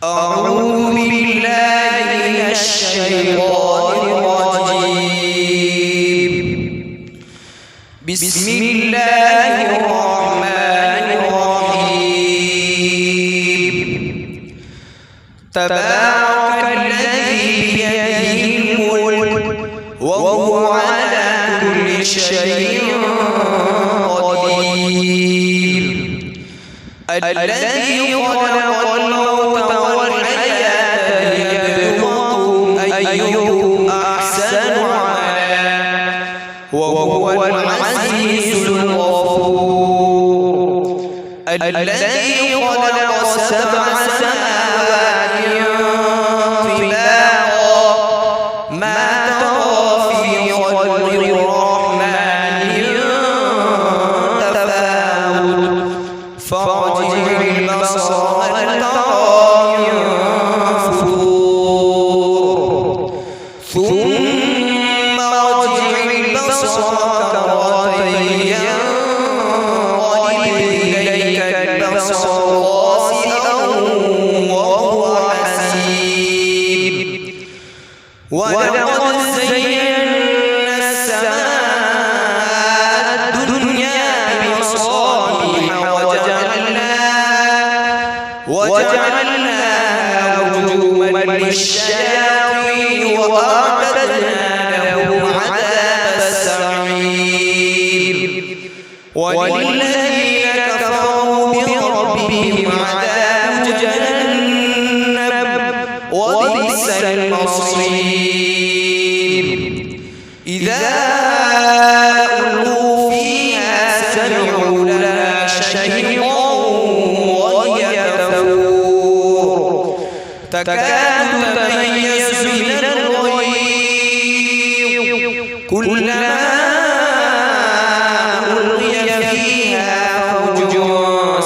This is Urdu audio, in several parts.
أعوذ بالله من الشيطان الرجيم. بسم الله الرحمن الرحيم. تبارك الذي بيده الملك وهو على كل شيء قدير. الذي خلق الموت والحياة ليبلوكم أيكم أحسن عملا وهو العزيز الغفور. الذي خلق سبع سماوات طباقا ما ترى في خلق الرحمن من تفاوت فارجع البصر هل ترى من فطور ثم ارجع البصر كرتين ينقلب إليك البصر خاسئا وهو حسير. ولقد زينا السماء الدنيا بمصابيح وجعلناها رجوما للشياطين وأعتدنا لهم عذاب السعير. وللذين كفروا بربهم عذاب جهنم وبئس المصير. إذا ألقوا فيها سمعوا لها شهيقا وهي تفور تكاد تميز من الغيظ كلما ألقي فيها فوج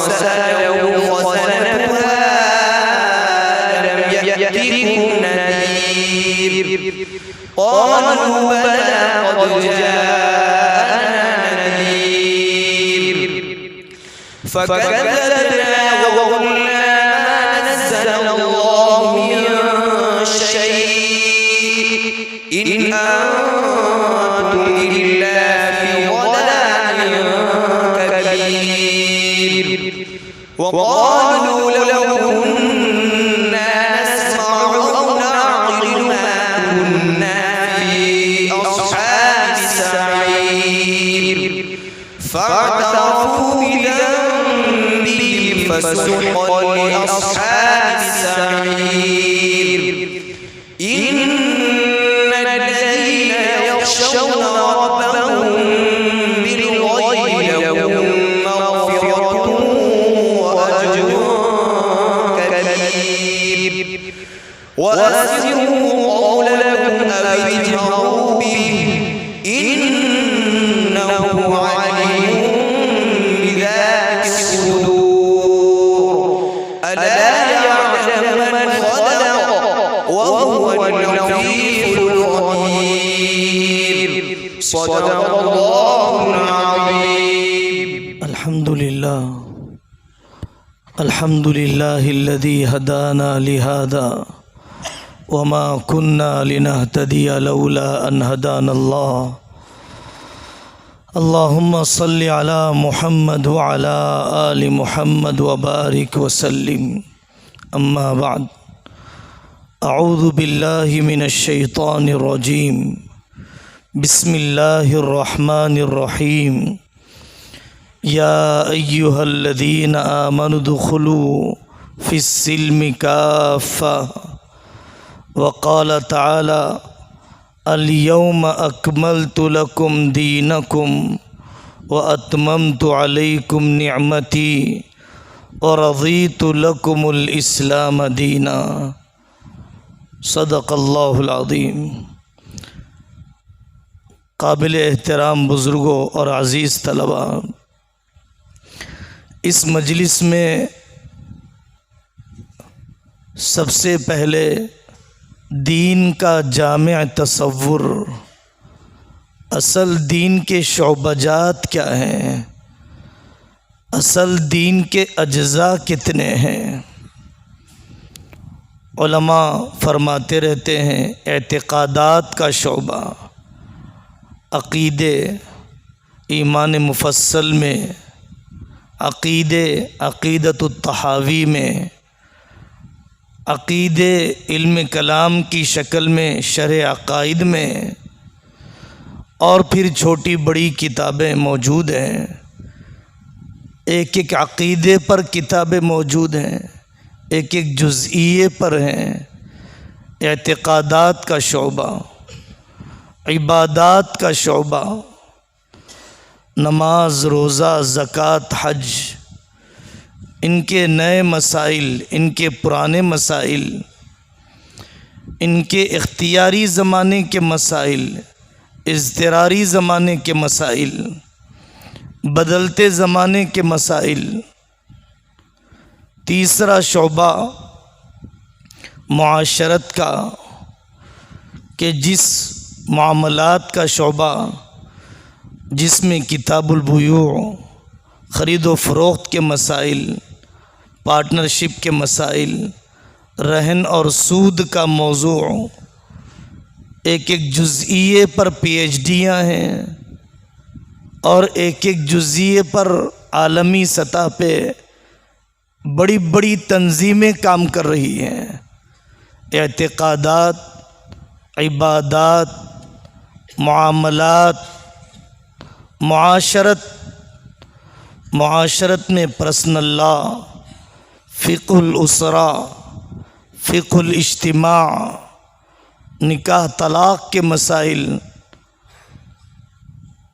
سألهم خزنتها ألم يأتكم نذير قالوا بلى قد جاءنا نذير فكذبنا وقلنا ما نزل الله من شيء إن أنتم إلا في ضلال كبير. وقالوا لو كنا نسمع أو نعقل ما كنا في أصحاب السعير فاعترفوا بذنبهم فسحقا لأصحاب السعير. إن الذين يخشون ربهم بالغيب لهم مغفرة وأجر كبير. وأسروا قولكم أو اجهروا به إنه عليم بذات الصدور. ألا يعلم من خلق وهو اللطيف الخبير. صدق الله العظيم. الحمد لله الذي هدانا لهذا وما كنا لنهتدي لولا أن هدانا الله. اللهم صل على محمد وعلى آل محمد وبارك وسلم. أما بعد، أعوذ بالله من الشيطان الرجيم. بسم الله الرحمن الرحيم. يا أيها الذين آمنوا ادخلوا في السلم كافة. وقال تعالى: اليوم أكملت لكم دينكم وأتممت عليكم نعمتي ورضيت لكم الإسلام دينا. صدق اللہ العظیم. قابل احترام بزرگوں اور عزیز طلباء، اس مجلس میں سب سے پہلے دین کا جامع تصور، اصل دین کے شعبجات کیا ہیں، اصل دین کے اجزاء کتنے ہیں، علماء فرماتے رہتے ہیں اعتقادات کا شعبہ عقیدے ایمان مفصل میں، عقیدت الطحاوی میں، عقیدے علم کلام کی شکل میں شرح عقائد میں، اور پھر چھوٹی بڑی کتابیں موجود ہیں، ایک ایک عقیدے پر کتابیں موجود ہیں، ایک ایک جزئیے پر ہیں۔ اعتقادات کا شعبہ، عبادات کا شعبہ، نماز، روزہ، زکوٰۃ، حج، ان کے نئے مسائل، ان کے پرانے مسائل، ان کے اختیاری زمانے کے مسائل، اضطراری زمانے کے مسائل، بدلتے زمانے کے مسائل۔ تیسرا شعبہ معاشرت کا، کہ جس معاملات کا شعبہ جس میں کتاب البیوع، خرید و فروخت کے مسائل، پارٹنرشپ کے مسائل، رہن اور سود کا موضوع، ایک ایک جزئیے پر پی ایچ ڈیاں ہیں، اور ایک ایک جزئیے پر عالمی سطح پہ بڑی بڑی تنظیمیں کام کر رہی ہیں۔ اعتقادات، عبادات، معاملات، معاشرت میں پرسنل لا، فقہ الاسرہ، فقہ الاجتماع، نکاح طلاق کے مسائل،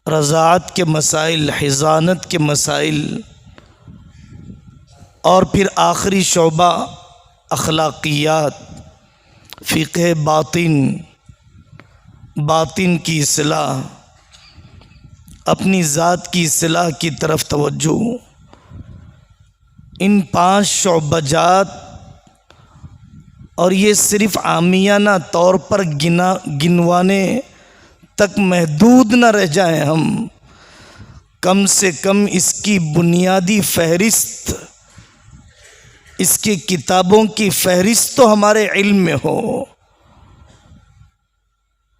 رضاعت کے مسائل، حضانت کے مسائل، اور پھر آخری شعبہ اخلاقیات، فقہ باطن کی اصلاح، اپنی ذات کی اصلاح کی طرف توجہ۔ ان 5 شعبہ جات، اور یہ صرف عامیانہ طور پر گنوانے تک محدود نہ رہ جائیں ہم، کم سے کم اس کی بنیادی فہرست، اس کی کتابوں کی فہرست تو ہمارے علم میں ہو۔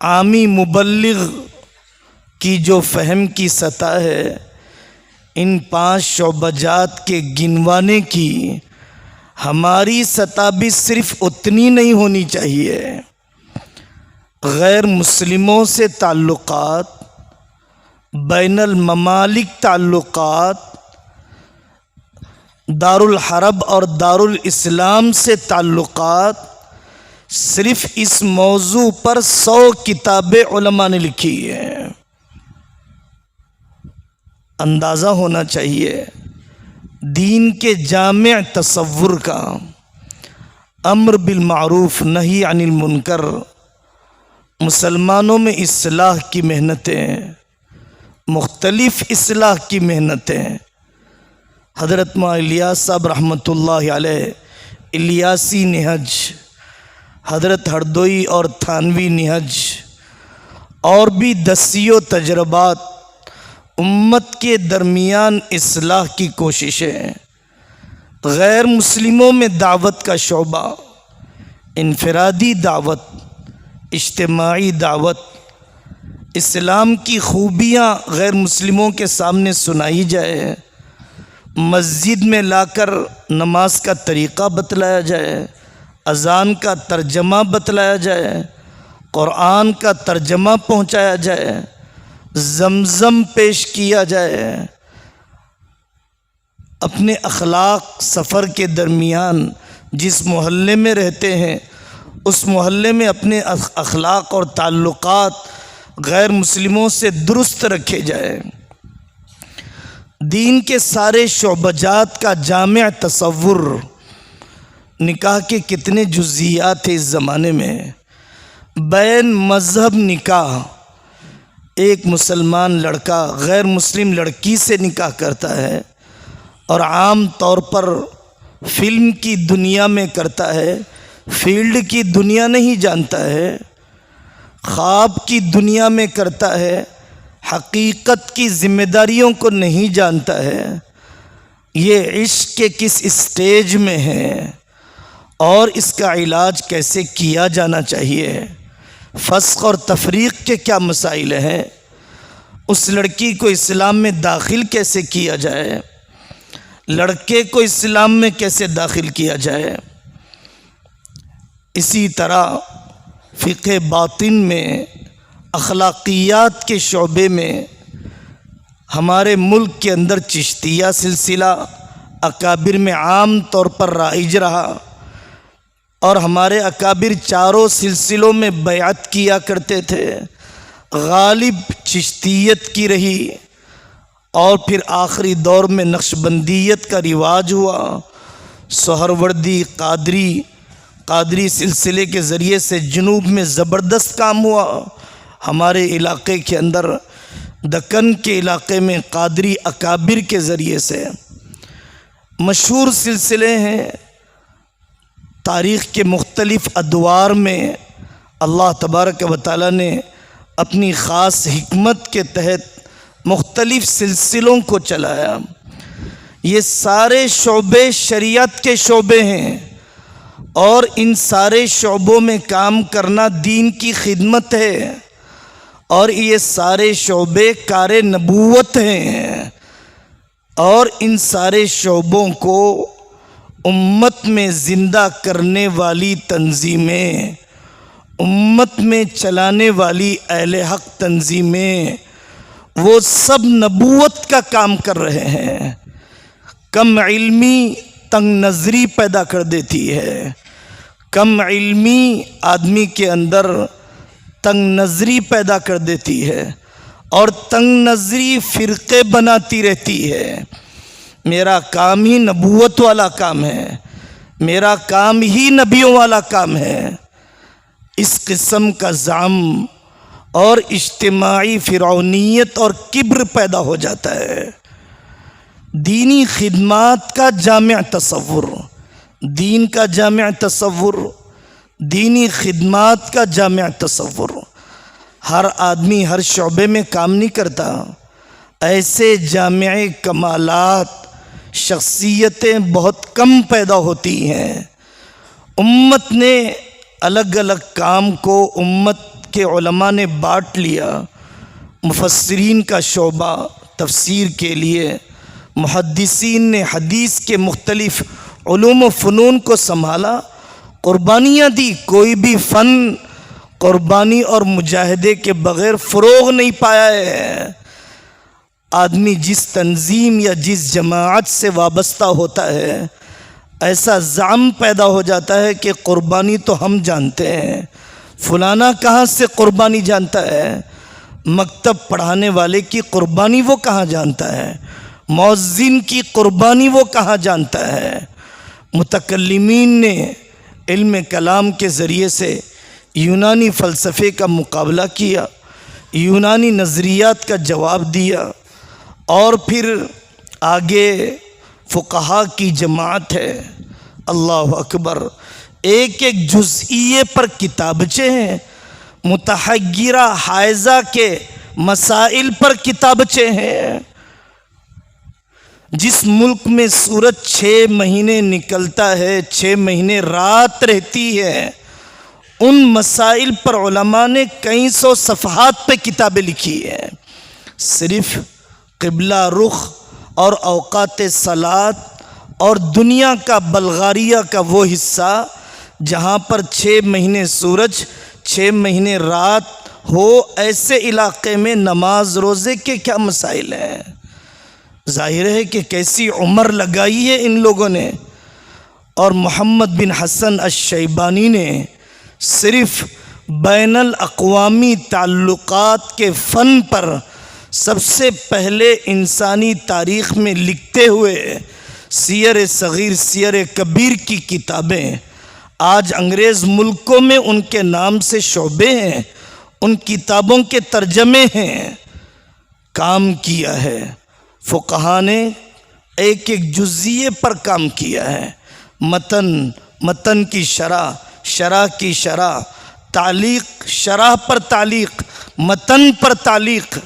عامی مبلغ کی جو فہم کی سطح ہے، ان 5 شعبہ جات کے گنوانے کی ہماری سطح بھی صرف اتنی نہیں ہونی چاہیے۔ غیر مسلموں سے تعلقات، بین الممالک تعلقات، دار الحرب اور دار الاسلام سے تعلقات، صرف اس موضوع پر 100 کتابیں علماء نے لکھی ہیں۔ اندازہ ہونا چاہیے دین کے جامع تصور کا، امر بالمعروف نہی عن المنکر، مسلمانوں میں اصلاح کی محنتیں، مختلف اصلاح کی محنتیں۔ حضرت مولانا الیاس صاحب رحمۃ اللہ علیہ الیاسی نہج، حضرت ہردوئی اور تھانوی نہج، اور بھی دسیوں تجربات، امت کے درمیان اصلاح کی کوششیں۔ غیر مسلموں میں دعوت کا شعبہ، انفرادی دعوت، اجتماعی دعوت، اسلام کی خوبیاں غیر مسلموں کے سامنے سنائی جائے، مسجد میں لا کر نماز کا طریقہ بتلایا جائے، اذان کا ترجمہ بتلایا جائے، قرآن کا ترجمہ پہنچایا جائے، زمزم پیش کیا جائے۔ اپنے اخلاق سفر کے درمیان جس محلے میں رہتے ہیں، اس محلے میں اپنے اخلاق اور تعلقات غیر مسلموں سے درست رکھے جائیں۔ دین کے سارے شعبہ جات کا جامع تصور۔ نکاح کے کتنے جزئیات ہیں اس زمانے میں۔ بین مذہب نکاح، ایک مسلمان لڑکا غیر مسلم لڑکی سے نکاح کرتا ہے، اور عام طور پر فلم کی دنیا میں کرتا ہے، فیلڈ کی دنیا نہیں جانتا ہے، خواب کی دنیا میں کرتا ہے، حقیقت کی ذمہ داریوں کو نہیں جانتا ہے، یہ عشق کے کس اسٹیج میں ہے، اور اس کا علاج کیسے کیا جانا چاہیے، فسق اور تفریق کے کیا مسائل ہیں، اس لڑکی کو اسلام میں داخل کیسے کیا جائے، لڑکے کو اسلام میں کیسے داخل کیا جائے۔ اسی طرح فقہ باطن میں، اخلاقیات کے شعبے میں ہمارے ملک کے اندر چشتیہ سلسلہ اکابر میں عام طور پر رائج رہا، اور ہمارے اکابر چاروں سلسلوں میں بیعت کیا کرتے تھے، غالب چشتیت کی رہی، اور پھر آخری دور میں نقشبندیت کا رواج ہوا، سہروردی قادری سلسلے کے ذریعے سے جنوب میں زبردست کام ہوا۔ ہمارے علاقے کے اندر، دکن کے علاقے میں قادری اکابر کے ذریعے سے مشہور سلسلے ہیں۔ تاریخ کے مختلف ادوار میں اللہ تبارک و تعالیٰ نے اپنی خاص حکمت کے تحت مختلف سلسلوں کو چلایا۔ یہ سارے شعبے شریعت کے شعبے ہیں، اور ان سارے شعبوں میں کام کرنا دین کی خدمت ہے، اور یہ سارے شعبے کار نبوت ہیں، اور ان سارے شعبوں کو امت میں زندہ کرنے والی تنظیمیں، امت میں چلانے والی اہل حق تنظیمیں، وہ سب نبوت کا کام کر رہے ہیں۔ کم علمی تنگ نظری پیدا کر دیتی ہے، کم علمی آدمی کے اندر تنگ نظری پیدا کر دیتی ہے، اور تنگ نظری فرقے بناتی رہتی ہے۔ میرا کام ہی نبوت والا کام ہے، میرا کام ہی نبیوں والا کام ہے۔ اس قسم کا زعم اور اجتماعی فرعونیت اور کبر پیدا ہو جاتا ہے۔ دینی خدمات کا جامع تصور، دین کا جامع تصور، دینی خدمات کا جامع تصور۔ ہر آدمی ہر شعبے میں کام نہیں کرتا، ایسے جامع کمالات، شخصیتیں بہت کم پیدا ہوتی ہیں۔ امت نے الگ الگ کام کو امت کے علماء نے بانٹ لیا۔ مفسرین کا شعبہ تفسیر کے لیے، محدثین نے حدیث کے مختلف علوم و فنون کو سنبھالا، قربانیاں دی۔ کوئی بھی فن قربانی اور مجاہدے کے بغیر فروغ نہیں پایا ہے۔ آدمی جس تنظیم یا جس جماعت سے وابستہ ہوتا ہے، ایسا زعم پیدا ہو جاتا ہے کہ قربانی تو ہم جانتے ہیں، فلانا کہاں سے قربانی جانتا ہے؟ مکتب پڑھانے والے کی قربانی وہ کہاں جانتا ہے؟ مؤذن کی قربانی وہ کہاں جانتا ہے؟ متکلمین نے علم کلام کے ذریعے سے یونانی فلسفے کا مقابلہ کیا، یونانی نظریات کا جواب دیا، اور پھر آگے فقہا کی جماعت ہے۔ اللہ اکبر، ایک ایک جزئیے پر کتابچے ہیں، متحیرہ حائزہ کے مسائل پر کتابچے ہیں۔ جس ملک میں سورج 6 مہینے نکلتا ہے، 6 مہینے رات رہتی ہے، ان مسائل پر علماء نے کئی سو صفحات پہ کتابیں لکھی ہیں۔ صرف قبلہ رخ اور اوقات صلاۃ اور دنیا کا بلغاریہ کا وہ حصہ جہاں پر 6 مہینے سورج 6 مہینے رات ہو، ایسے علاقے میں نماز روزے کے کیا مسائل ہیں؟ ظاہر ہے کہ کیسی عمر لگائی ہے ان لوگوں نے۔ اور محمد بن حسن الشیبانی نے صرف بین الاقوامی تعلقات کے فن پر سب سے پہلے انسانی تاریخ میں لکھتے ہوئے سیر صغیر سیر کبیر کی کتابیں، آج انگریز ملکوں میں ان کے نام سے شعبے ہیں، ان کتابوں کے ترجمے ہیں، کام کیا ہے۔ فقہا نے ایک ایک جزئیے پر کام کیا ہے۔ متن کی شرح، شرح کی شرح، تعلیق، شرح پر تعلیق، متن پر تعلیق،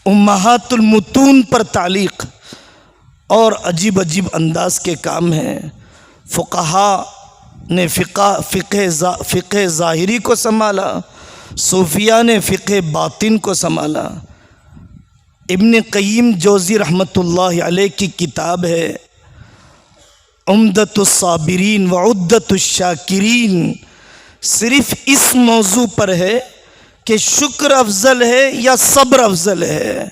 امہات المتون پر تعلیق، اور عجیب عجیب انداز کے کام ہیں۔ فقہا نے فقہ ظاہری کو سنبھالا، صوفیہ نے فقہ باطن کو سنبھالا۔ ابن قیم جوزی رحمۃ اللہ علیہ کی کتاب ہے عمدۃ الصابرین وعدۃ الشاکرین، صرف اس موضوع پر ہے کہ شکر افضل ہے یا صبر افضل ہے۔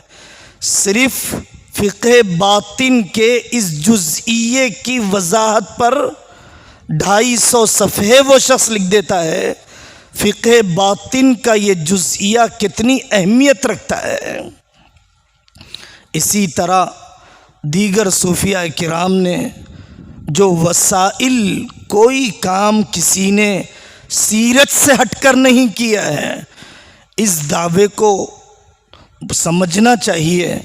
صرف فقہ باطن کے اس جزئیے کی وضاحت پر 250 صفحے وہ شخص لکھ دیتا ہے فقہ باطن کا یہ جزئیہ کتنی اہمیت رکھتا ہے۔ اسی طرح دیگر صوفیاء کرام نے جو وسائل، کوئی کام کسی نے سیرت سے ہٹ کر نہیں کیا ہے، اس دعوے کو سمجھنا چاہیے۔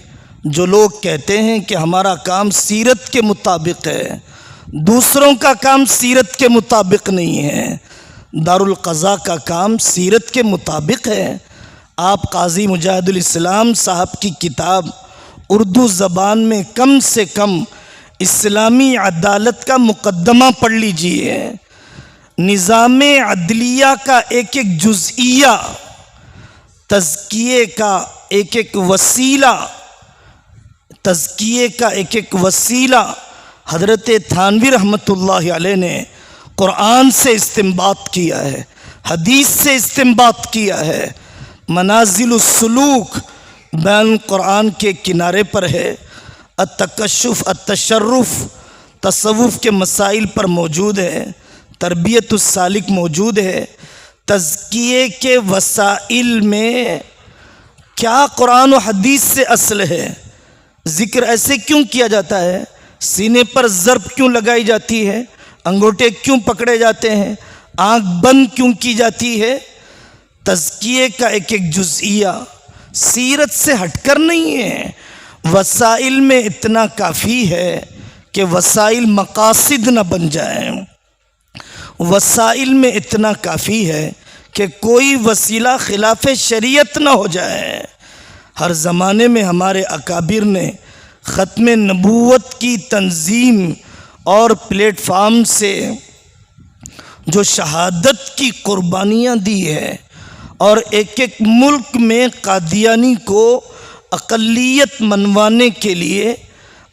جو لوگ کہتے ہیں کہ ہمارا کام سیرت کے مطابق ہے، دوسروں کا کام سیرت کے مطابق نہیں ہے، دارالقضاء کا کام سیرت کے مطابق ہے۔ آپ قاضی مجاہد الاسلام صاحب کی کتاب اردو زبان میں کم سے کم اسلامی عدالت کا مقدمہ پڑھ لیجئے۔ نظام عدلیہ کا ایک ایک جزئیہ، تزکیے کا ایک ایک وسیلہ حضرت تھانوی رحمۃ اللہ علیہ نے قرآن سے استنباط کیا ہے، حدیث سے استنباط کیا ہے۔ منازل السلوک بیان القرآن کے کنارے پر ہے، التکشف التشرف تصوف کے مسائل پر موجود ہے، تربیت السالک موجود ہے۔ تزکیے کے وسائل میں کیا قرآن و حدیث سے اصل ہے؟ ذکر ایسے کیوں کیا جاتا ہے؟ سینے پر ضرب کیوں لگائی جاتی ہے؟ انگوٹھے کیوں پکڑے جاتے ہیں؟ آنکھ بند کیوں کی جاتی ہے؟ تزکیے کا ایک ایک جزئیہ سیرت سے ہٹ کر نہیں ہے۔ وسائل میں اتنا کافی ہے کہ وسائل مقاصد نہ بن جائیں، وسائل میں اتنا کافی ہے کہ کوئی وسیلہ خلاف شریعت نہ ہو جائے۔ ہر زمانے میں ہمارے اکابر نے ختم نبوت کی تنظیم اور پلیٹ فارم سے جو شہادت کی قربانیاں دی ہے، اور ایک ایک ملک میں قادیانی کو اقلیت منوانے کے لیے،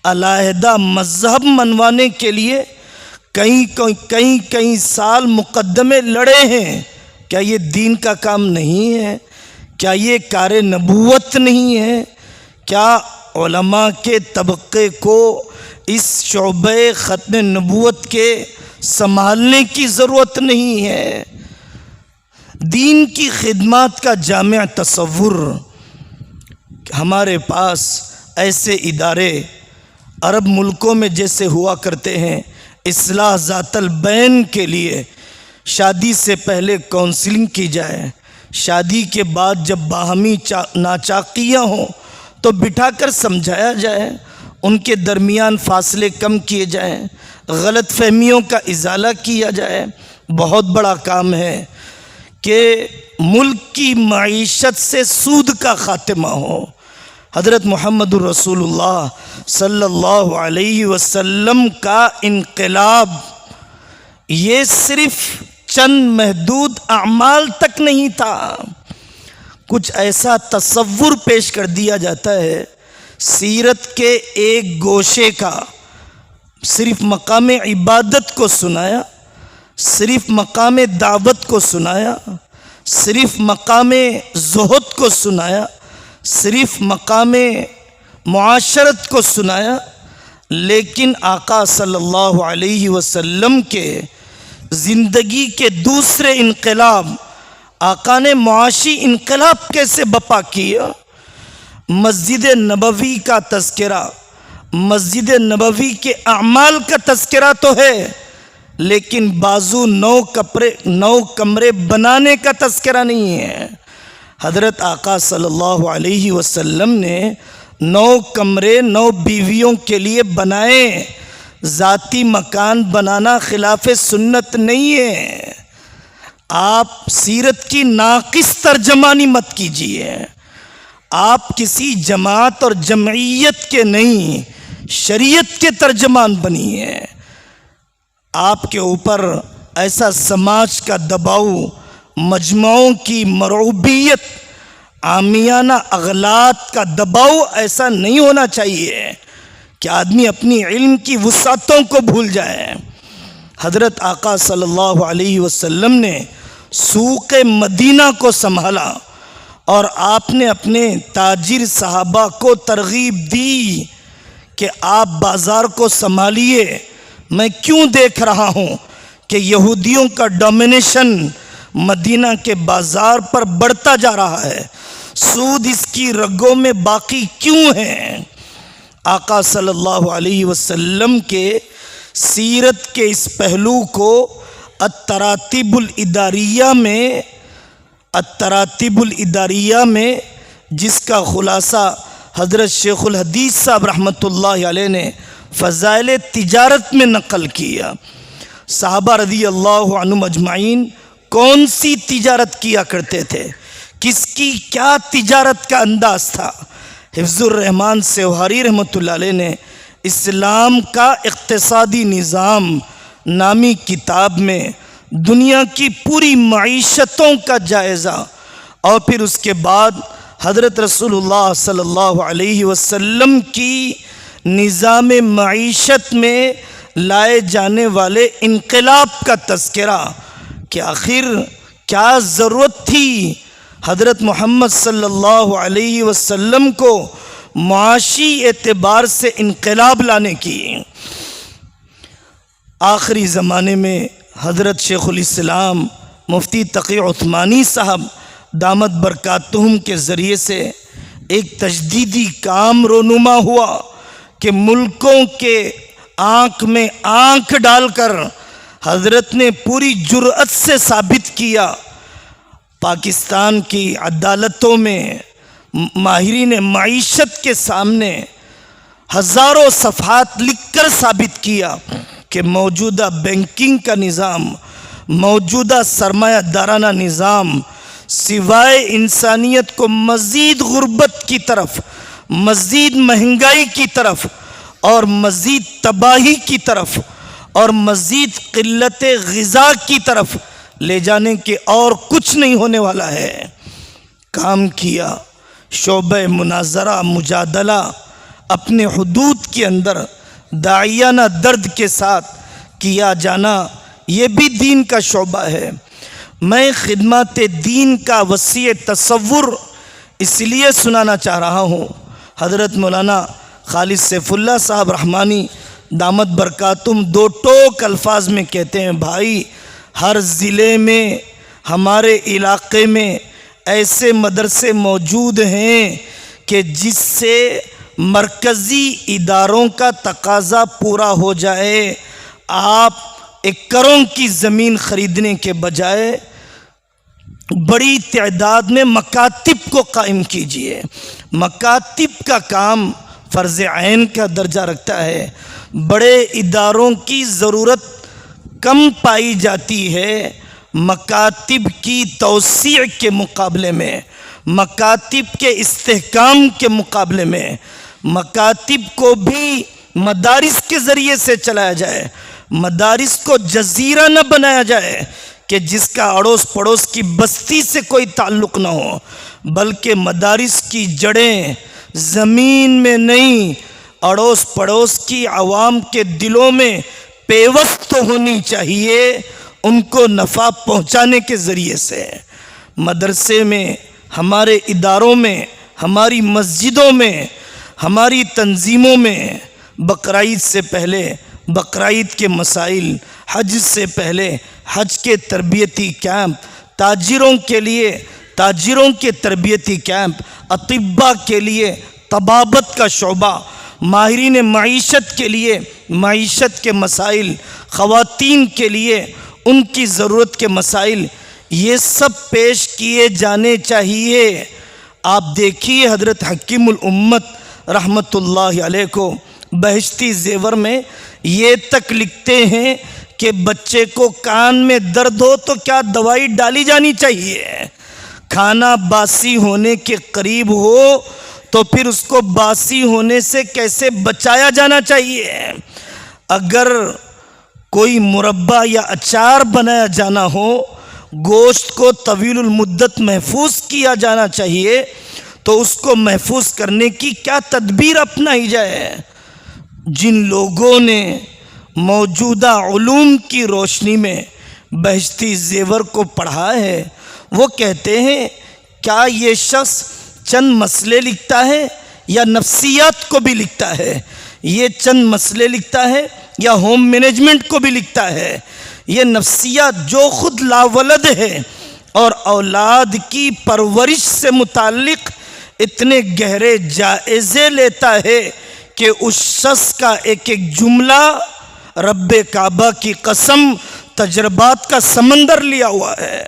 علیحدہ مذہب منوانے کے لیے کئی سال مقدمے لڑے ہیں۔ کیا یہ دین کا کام نہیں ہے؟ کیا یہ کار نبوت نہیں ہے؟ کیا علماء کے طبقے کو اس شعبہ ختم نبوت کے سنبھالنے کی ضرورت نہیں ہے؟ دین کی خدمات کا جامع تصور۔ ہمارے پاس ایسے ادارے عرب ملکوں میں جیسے ہوا کرتے ہیں، اصلاح ذات البین کے لیے شادی سے پہلے کونسلنگ کی جائے، شادی کے بعد جب باہمی ناچاقیاں ہوں تو بٹھا کر سمجھایا جائے، ان کے درمیان فاصلے کم کیے جائیں، غلط فہمیوں کا ازالہ کیا جائے۔ بہت بڑا کام ہے کہ ملک کی معیشت سے سود کا خاتمہ ہو۔ حضرت محمد الرسول اللہ صلی اللہ علیہ وسلم کا انقلاب یہ صرف چند محدود اعمال تک نہیں تھا۔ کچھ ایسا تصور پیش کر دیا جاتا ہے سیرت کے ایک گوشے کا، صرف مقام عبادت کو سنایا، صرف مقام دعوت کو سنایا، صرف مقام زہد کو سنایا، صرف مقام معاشرت کو سنایا، لیکن آقا صلی اللہ علیہ وسلم کے زندگی کے دوسرے انقلاب، آقا نے معاشی انقلاب کیسے بپا کیا؟ مسجد نبوی کا تذکرہ، مسجد نبوی کے اعمال کا تذکرہ تو ہے، لیکن بازو 9 کمرے بنانے کا تذکرہ نہیں ہے۔ حضرت آقا صلی اللہ علیہ وسلم نے 9 کمرے 9 بیویوں کے لیے بنائے۔ ذاتی مکان بنانا خلاف سنت نہیں ہے۔ آپ سیرت کی ناقص ترجمانی مت کیجیے۔ آپ کسی جماعت اور جمعیت کے نہیں، شریعت کے ترجمان بنیے۔ آپ کے اوپر ایسا سماج کا دباؤ، مجمعوں کی مرعوبیت، عامیانہ اغلاط کا دباؤ ایسا نہیں ہونا چاہیے کہ آدمی اپنی علم کی وسعتوں کو بھول جائے۔ حضرت آقا صلی اللہ علیہ وسلم نے سوق مدینہ کو سنبھالا اور آپ نے اپنے تاجر صحابہ کو ترغیب دی کہ آپ بازار کو سنبھالیے۔ میں کیوں دیکھ رہا ہوں کہ یہودیوں کا ڈومینیشن مدینہ کے بازار پر بڑھتا جا رہا ہے، سود اس کی رگوں میں باقی کیوں ہے؟ آقا صلی اللہ علیہ وسلم کے سیرت کے اس پہلو کو التراتیب الاداریہ میں جس کا خلاصہ حضرت شیخ الحدیث صاحب رحمۃ اللہ علیہ نے فضائل تجارت میں نقل کیا۔ صحابہ رضی اللہ عنہم اجمعین کون سی تجارت کیا کرتے تھے؟ کس کی کیا تجارت کا انداز تھا؟ حفظ الرحمن سیوہاری رحمۃ اللہ علیہ نے اسلام کا اقتصادی نظام نامی کتاب میں دنیا کی پوری معیشتوں کا جائزہ اور پھر اس کے بعد حضرت رسول اللہ صلی اللہ علیہ وسلم کی نظام معیشت میں لائے جانے والے انقلاب کا تذکرہ کہ آخر کیا ضرورت تھی حضرت محمد صلی اللہ علیہ وسلم کو معاشی اعتبار سے انقلاب لانے کی۔ آخری زمانے میں حضرت شیخ الاسلام مفتی تقی عثمانی صاحب دامت برکاتہم کے ذریعے سے ایک تجدیدی کام رونما ہوا کہ ملکوں کے آنکھ میں آنکھ ڈال کر حضرت نے پوری جرأت سے ثابت کیا، پاکستان کی عدالتوں میں ماہرین معیشت کے سامنے ہزاروں صفحات لکھ کر ثابت کیا کہ موجودہ بینکنگ کا نظام، موجودہ سرمایہ دارانہ نظام سوائے انسانیت کو مزید غربت کی طرف، مزید مہنگائی کی طرف اور مزید تباہی کی طرف اور مزید قلت غذا کی طرف لے جانے کے اور کچھ نہیں ہونے والا ہے۔ کام کیا، شعبہ مناظرہ مجادلہ اپنے حدود کے اندر داعیانہ درد کے ساتھ کیا جانا یہ بھی دین کا شعبہ ہے۔ میں خدمات دین کا وسیع تصور اس لیے سنانا چاہ رہا ہوں۔ حضرت مولانا خالد سیف اللہ صاحب رحمانی دامت برکاتہم دو ٹوک الفاظ میں کہتے ہیں، بھائی ہر ضلع میں ہمارے علاقے میں ایسے مدرسے موجود ہیں کہ جس سے مرکزی اداروں کا تقاضا پورا ہو جائے، آپ ایکڑوں کی زمین خریدنے کے بجائے بڑی تعداد میں مکاتب کو قائم کیجئے۔ مکاتب کا کام فرض عین کا درجہ رکھتا ہے۔ بڑے اداروں کی ضرورت کم پائی جاتی ہے مکاتب کی توسیع کے مقابلے میں، مکاتب کے استحکام کے مقابلے میں۔ مکاتب کو بھی مدارس کے ذریعے سے چلایا جائے، مدارس کو جزیرہ نہ بنایا جائے کہ جس کا اڑوس پڑوس کی بستی سے کوئی تعلق نہ ہو، بلکہ مدارس کی جڑیں زمین میں نہیں، اڑوس پڑوس کی عوام کے دلوں میں پیوست تو ہونی چاہیے، ان کو نفع پہنچانے کے ذریعے سے۔ مدرسے میں، ہمارے اداروں میں، ہماری مسجدوں میں، ہماری تنظیموں میں بقرعید سے پہلے بقرعید کے مسائل، حج سے پہلے حج کے تربیتی کیمپ، تاجروں کے لیے تاجروں کے تربیتی کیمپ، اطباء کے لیے طبابت کا شعبہ، ماہرین معیشت کے لیے معیشت کے مسائل، خواتین کے لیے ان کی ضرورت کے مسائل، یہ سب پیش کیے جانے چاہیے۔ آپ دیکھیے حضرت حکیم الامت رحمۃ اللہ علیہ کو بہشتی زیور میں یہ تک لکھتے ہیں کہ بچے کو کان میں درد ہو تو کیا دوائی ڈالی جانی چاہیے، کھانا باسی ہونے کے قریب ہو تو پھر اس کو باسی ہونے سے کیسے بچایا جانا چاہیے۔ اگر کوئی مربع یا اچار بنایا جانا ہو، گوشت کو طویل المدت محفوظ کیا جانا چاہیے، تو اس کو محفوظ کرنے کی کیا تدبیر اپنائی جائے؟ جن لوگوں نے موجودہ علوم کی روشنی میں بہشتی زیور کو پڑھا ہے، وہ کہتے ہیں کیا یہ شخص چند مسئلے لکھتا ہے یا نفسیات کو بھی لکھتا ہے؟ یہ چند مسئلے لکھتا ہے یا ہوم مینجمنٹ کو بھی لکھتا ہے؟ یہ نفسیات جو خود لاولد ہے اور اولاد کی پرورش سے متعلق اتنے گہرے جائزے لیتا ہے کہ اس شخص کا ایک ایک جملہ رب کعبہ کی قسم تجربات کا سمندر لیا ہوا ہے۔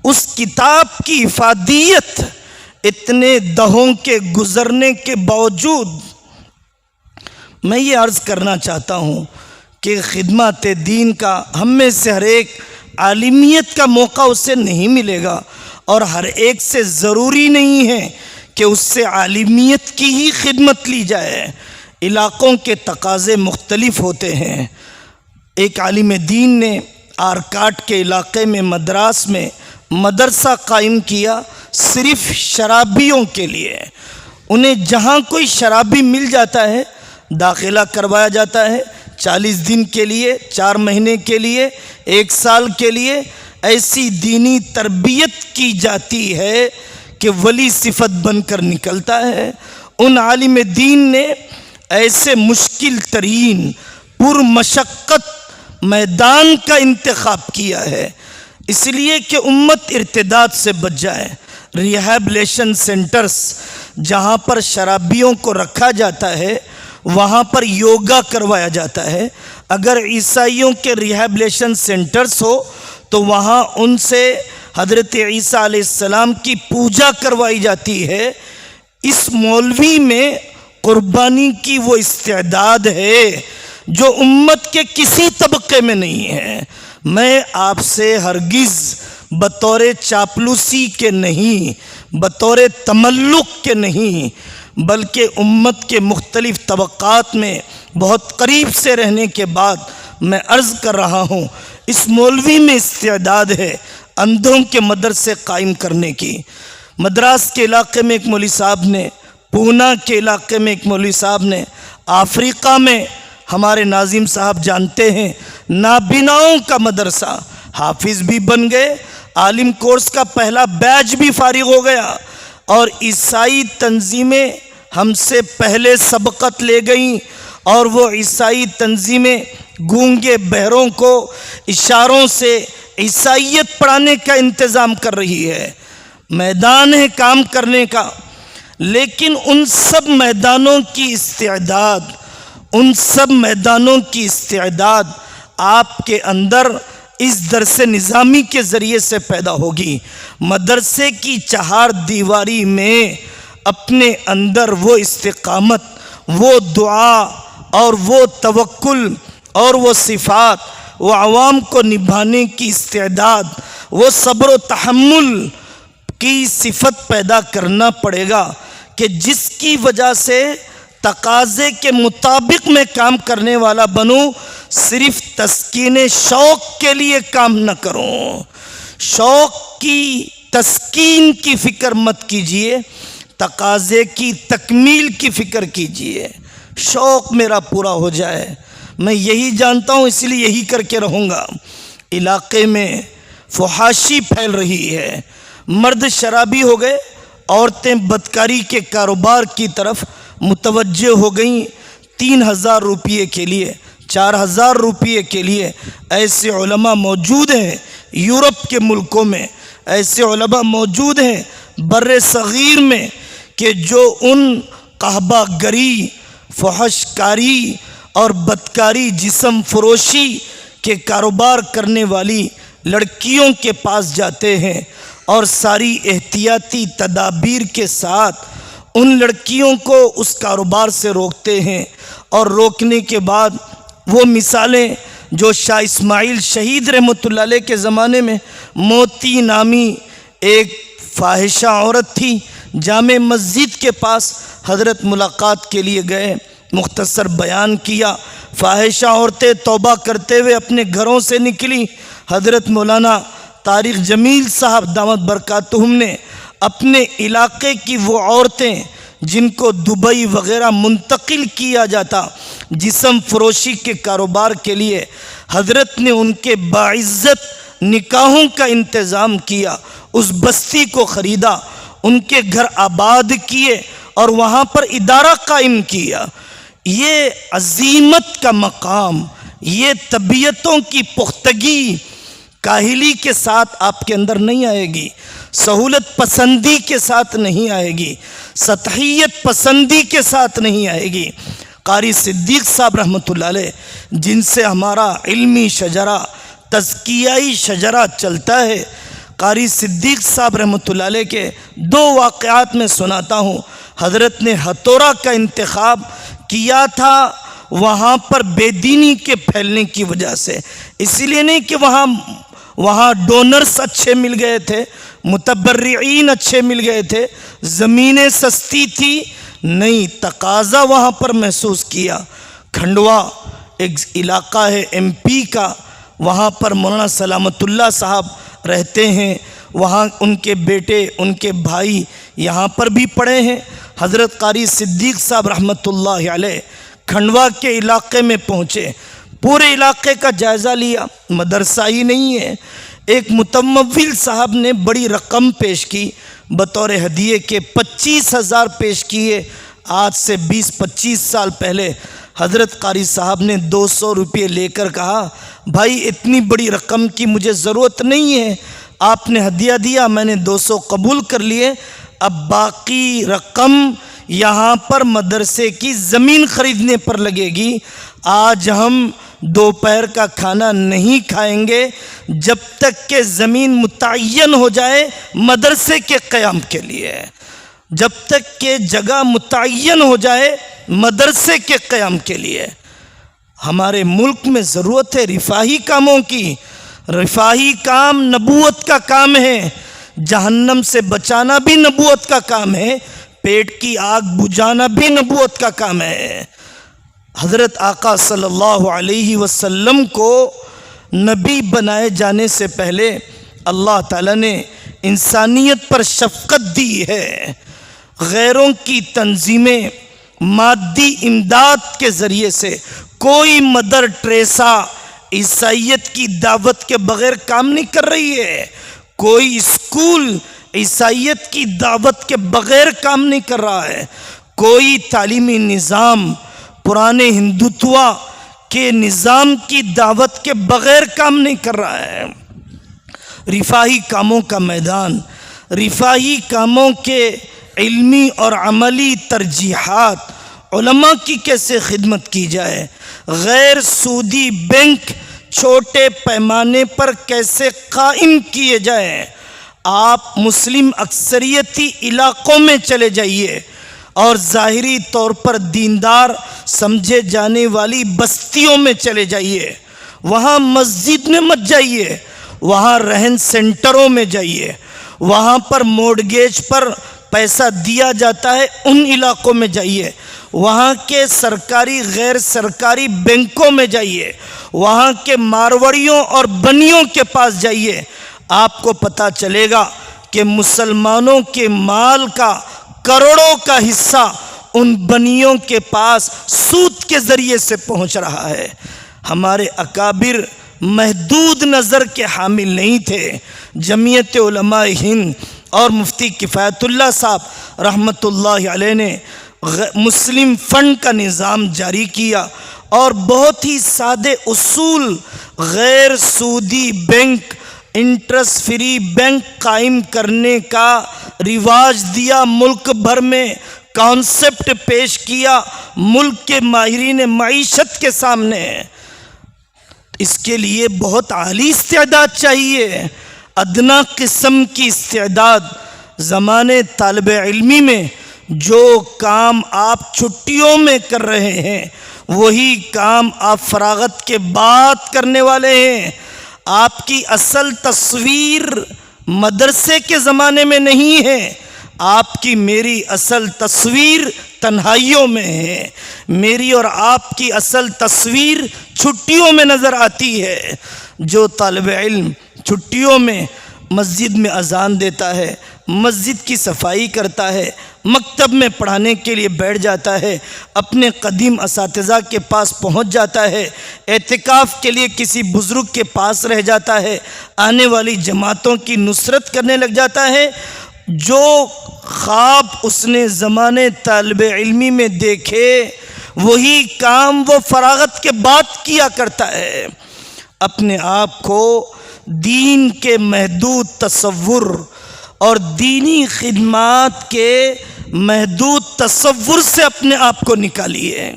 اس کتاب کی افادیت اتنے دہوں کے گزرنے کے باوجود، میں یہ عرض کرنا چاہتا ہوں کہ خدمت دین کا ہم میں سے ہر ایک عالمیت کا موقع اسے نہیں ملے گا، اور ہر ایک سے ضروری نہیں ہے کہ اس سے عالمیت کی ہی خدمت لی جائے۔ علاقوں کے تقاضے مختلف ہوتے ہیں۔ ایک عالم دین نے آرکاٹ کے علاقے میں مدراس میں مدرسہ قائم کیا صرف شرابیوں کے لیے۔ انہیں جہاں کوئی شرابی مل جاتا ہے داخلہ کروایا جاتا ہے، 40 دن کے لیے، 4 مہینے کے لیے، 1 سال کے لیے ایسی دینی تربیت کی جاتی ہے کہ ولی صفت بن کر نکلتا ہے۔ ان عالم دین نے ایسے مشکل ترین پرمشقت میدان کا انتخاب کیا ہے، اس لیے کہ امت ارتداد سے بچ جائے۔ ریہیبلیشن سینٹرز جہاں پر شرابیوں کو رکھا جاتا ہے وہاں پر یوگا کروایا جاتا ہے۔ اگر عیسائیوں کے ریہیبلیشن سینٹرز ہو تو وہاں ان سے حضرت عیسیٰ علیہ السلام کی پوجا کروائی جاتی ہے۔ اس مولوی میں قربانی کی وہ استعداد ہے جو امت کے کسی طبقے میں نہیں ہے۔ میں آپ سے ہرگز بطور چاپلوسی کے نہیں، بطور تملق کے نہیں، بلکہ امت کے مختلف طبقات میں بہت قریب سے رہنے کے بعد میں عرض کر رہا ہوں، اس مولوی میں استعداد ہے اندھوں کے مدرسے قائم کرنے کی۔ مدراس کے علاقے میں ایک مولوی صاحب نے، پونا کے علاقے میں ایک مولوی صاحب نے، افریقہ میں ہمارے ناظم صاحب جانتے ہیں نابیناؤں کا مدرسہ، حافظ بھی بن گئے، عالم کورس کا پہلا بیچ بھی فارغ ہو گیا، اور عیسائی تنظیمیں ہم سے پہلے سبقت لے گئیں، اور وہ عیسائی تنظیمیں گونگے بہروں کو اشاروں سے عیسائیت پڑھانے کا انتظام کر رہی ہے۔ میدان ہے کام کرنے کا، لیکن ان سب میدانوں کی استعداد آپ کے اندر اس درس نظامی کے ذریعے سے پیدا ہوگی۔ مدرسے کی چہار دیواری میں اپنے اندر وہ استقامت، وہ دعا اور وہ توکل اور وہ صفات، وہ عوام کو نبھانے کی استعداد، وہ صبر و تحمل کی صفت پیدا کرنا پڑے گا کہ جس کی وجہ سے تقاضے کے مطابق میں کام کرنے والا بنوں، صرف تسکین شوق کے لیے کام نہ کروں۔ شوق کی تسکین کی فکر مت کیجئے، تقاضے کی تکمیل کی فکر کیجئے۔ شوق میرا پورا ہو جائے، میں یہی جانتا ہوں، اس لیے یہی کر کے رہوں گا۔ علاقے میں فحاشی پھیل رہی ہے، مرد شرابی ہو گئے، عورتیں بدکاری کے کاروبار کی طرف متوجہ ہو گئیں۔ 3000 روپیے کے لیے، 4000 روپیے کے لیے ایسے علماء موجود ہیں یورپ کے ملکوں میں، ایسے علماء موجود ہیں بر صغیر میں کہ جو ان قحبہ گری، فحش کاری اور بدکاری، جسم فروشی کے کاروبار کرنے والی لڑکیوں کے پاس جاتے ہیں اور ساری احتیاطی تدابیر کے ساتھ ان لڑکیوں کو اس کاروبار سے روکتے ہیں، اور روکنے کے بعد وہ مثالیں جو شاہ اسماعیل شہید رحمۃ اللہ علیہ کے زمانے میں موتی نامی ایک فاحشہ عورت تھی، جامع مسجد کے پاس حضرت ملاقات کے لیے گئے، مختصر بیان کیا، فاحشہ عورتیں توبہ کرتے ہوئے اپنے گھروں سے نکلی۔ حضرت مولانا طارق جمیل صاحب دامت برکاتہم نے اپنے علاقے کی وہ عورتیں جن کو دبئی وغیرہ منتقل کیا جاتا جسم فروشی کے کاروبار کے لیے، حضرت نے ان کے باعزت نکاحوں کا انتظام کیا، اس بستی کو خریدا، ان کے گھر آباد کیے اور وہاں پر ادارہ قائم کیا۔ یہ عظیمت کا مقام، یہ طبیعتوں کی پختگی کاہلی کے ساتھ آپ کے اندر نہیں آئے گی، سہولت پسندی کے ساتھ نہیں آئے گی، سطحیت پسندی کے ساتھ نہیں آئے گی۔ قاری صدیق صاحب رحمۃ اللہ علیہ جن سے ہمارا علمی شجرہ، تزکیائی شجرہ چلتا ہے، قاری صدیق صاحب رحمۃ اللہ علیہ کے دو واقعات میں سناتا ہوں۔ حضرت نے ہتھوڑا کا انتخاب کیا تھا وہاں پر بے دینی کے پھیلنے کی وجہ سے، اسی لیے نہیں کہ وہاں ڈونرز اچھے مل گئے تھے، متبرعین اچھے مل گئے تھے، زمینیں سستی تھی، نہیں، تقاضا وہاں پر محسوس کیا۔ کھنڈوا ایک علاقہ ہے ایم پی کا، وہاں پر مولانا سلامت اللہ صاحب رہتے ہیں، وہاں ان کے بیٹے، ان کے بھائی یہاں پر بھی پڑھے ہیں۔ حضرت قاری صدیق صاحب رحمۃ اللہ علیہ کھنڈوا کے علاقے میں پہنچے، پورے علاقے کا جائزہ لیا، مدرسہ ہی نہیں ہے۔ ایک متمول صاحب نے بڑی رقم پیش کی، بطور ہدیے کے 25,000 پیش کیے۔ آج سے 20-25 سال پہلے حضرت قاری صاحب نے 200 روپے لے کر کہا، بھائی اتنی بڑی رقم کی مجھے ضرورت نہیں ہے، آپ نے ہدیہ دیا، میں نے 200 قبول کر لیے، اب باقی رقم یہاں پر مدرسے کی زمین خریدنے پر لگے گی۔ آج ہم دوپہر کا کھانا نہیں کھائیں گے جب تک کہ زمین متعین ہو جائے مدرسے کے قیام کے لیے، جب تک کہ جگہ متعین ہو جائے مدرسے کے قیام کے لیے۔ ہمارے ملک میں ضرورت ہے رفاہی کاموں کی، رفاہی کام نبوت کا کام ہے، جہنم سے بچانا بھی نبوت کا کام ہے، پیٹ کی آگ بجھانا بھی نبوت کا کام ہے۔ حضرت آقا صلی اللہ علیہ وسلم کو نبی بنائے جانے سے پہلے اللہ تعالیٰ نے انسانیت پر شفقت دی ہے۔ غیروں کی تنظیمیں مادی امداد کے ذریعے سے، کوئی مدر ٹریسا عیسائیت کی دعوت کے بغیر کام نہیں کر رہی ہے، کوئی اسکول عیسائیت کی دعوت کے بغیر کام نہیں کر رہا ہے، کوئی تعلیمی نظام پرانے ہندوتوا کے نظام کی دعوت کے بغیر کام نہیں کر رہا ہے۔ رفاہی کاموں کا میدان، رفاہی کاموں کے علمی اور عملی ترجیحات، علماء کی کیسے خدمت کی جائے، غیر سودی بینک چھوٹے پیمانے پر کیسے قائم کیے جائیں۔ آپ مسلم اکثریتی علاقوں میں چلے جائیے اور ظاہری طور پر دیندار سمجھے جانے والی بستیوں میں چلے جائیے، وہاں مسجد میں مت جائیے، وہاں رہن سینٹروں میں جائیے، وہاں پر مورگیج پر پیسہ دیا جاتا ہے ان علاقوں میں جائیے، وہاں کے سرکاری غیر سرکاری بینکوں میں جائیے، وہاں کے ماروڑیوں اور بنیوں کے پاس جائیے، آپ کو پتہ چلے گا کہ مسلمانوں کے مال کا کروڑوں کا حصہ ان بنیوں کے پاس سود کے ذریعے سے پہنچ رہا ہے۔ ہمارے اکابر محدود نظر کے حامل نہیں تھے۔ جمعیت علماء ہند اور مفتی کفایت اللہ صاحب رحمۃ اللہ علیہ نے مسلم فنڈ کا نظام جاری کیا اور بہت ہی سادے اصول، غیر سودی بینک، انٹرسٹ فری بینک قائم کرنے کا رواج دیا، ملک بھر میں کانسیپٹ پیش کیا ملک کے ماہرین معیشت کے سامنے۔ اس کے لیے بہت عالی استعداد چاہیے، ادنا قسم کی استعداد۔ زمانے طالب علمی میں جو کام آپ چھٹیوں میں کر رہے ہیں وہی کام آپ فراغت کے بعد کرنے والے ہیں۔ آپ کی اصل تصویر مدرسے کے زمانے میں نہیں ہے، آپ کی میری اصل تصویر تنہائیوں میں ہے، میری اور آپ کی اصل تصویر چھٹیوں میں نظر آتی ہے۔ جو طالب علم چھٹیوں میں مسجد میں اذان دیتا ہے، مسجد کی صفائی کرتا ہے، مکتب میں پڑھانے کے لیے بیٹھ جاتا ہے، اپنے قدیم اساتذہ کے پاس پہنچ جاتا ہے، اعتکاف کے لیے کسی بزرگ کے پاس رہ جاتا ہے، آنے والی جماعتوں کی نصرت کرنے لگ جاتا ہے، جو خواب اس نے زمانے طالب علمی میں دیکھے وہی کام وہ فراغت کے بعد کیا کرتا ہے۔ اپنے آپ کو دین کے محدود تصور اور دینی خدمات کے محدود تصور سے اپنے آپ کو نکالیے۔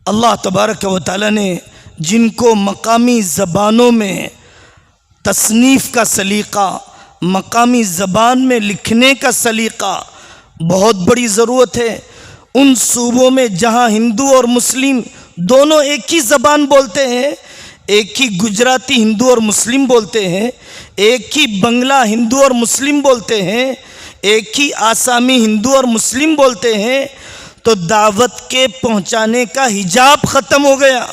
اللہ تبارک و تعالی نے جن کو مقامی زبانوں میں تصنیف کا سلیقہ، مقامی زبان میں لکھنے کا سلیقہ بہت بڑی ضرورت ہے، ان صوبوں میں جہاں ہندو اور مسلم دونوں ایک ہی زبان بولتے ہیں، ایک ہی گجراتی ہندو اور مسلم بولتے ہیں، ایک ہی بنگلہ ہندو اور مسلم بولتے ہیں، ایک ہی آسامی ہندو اور مسلم بولتے ہیں، تو دعوت کے پہنچانے کا حجاب ختم ہو گیا۔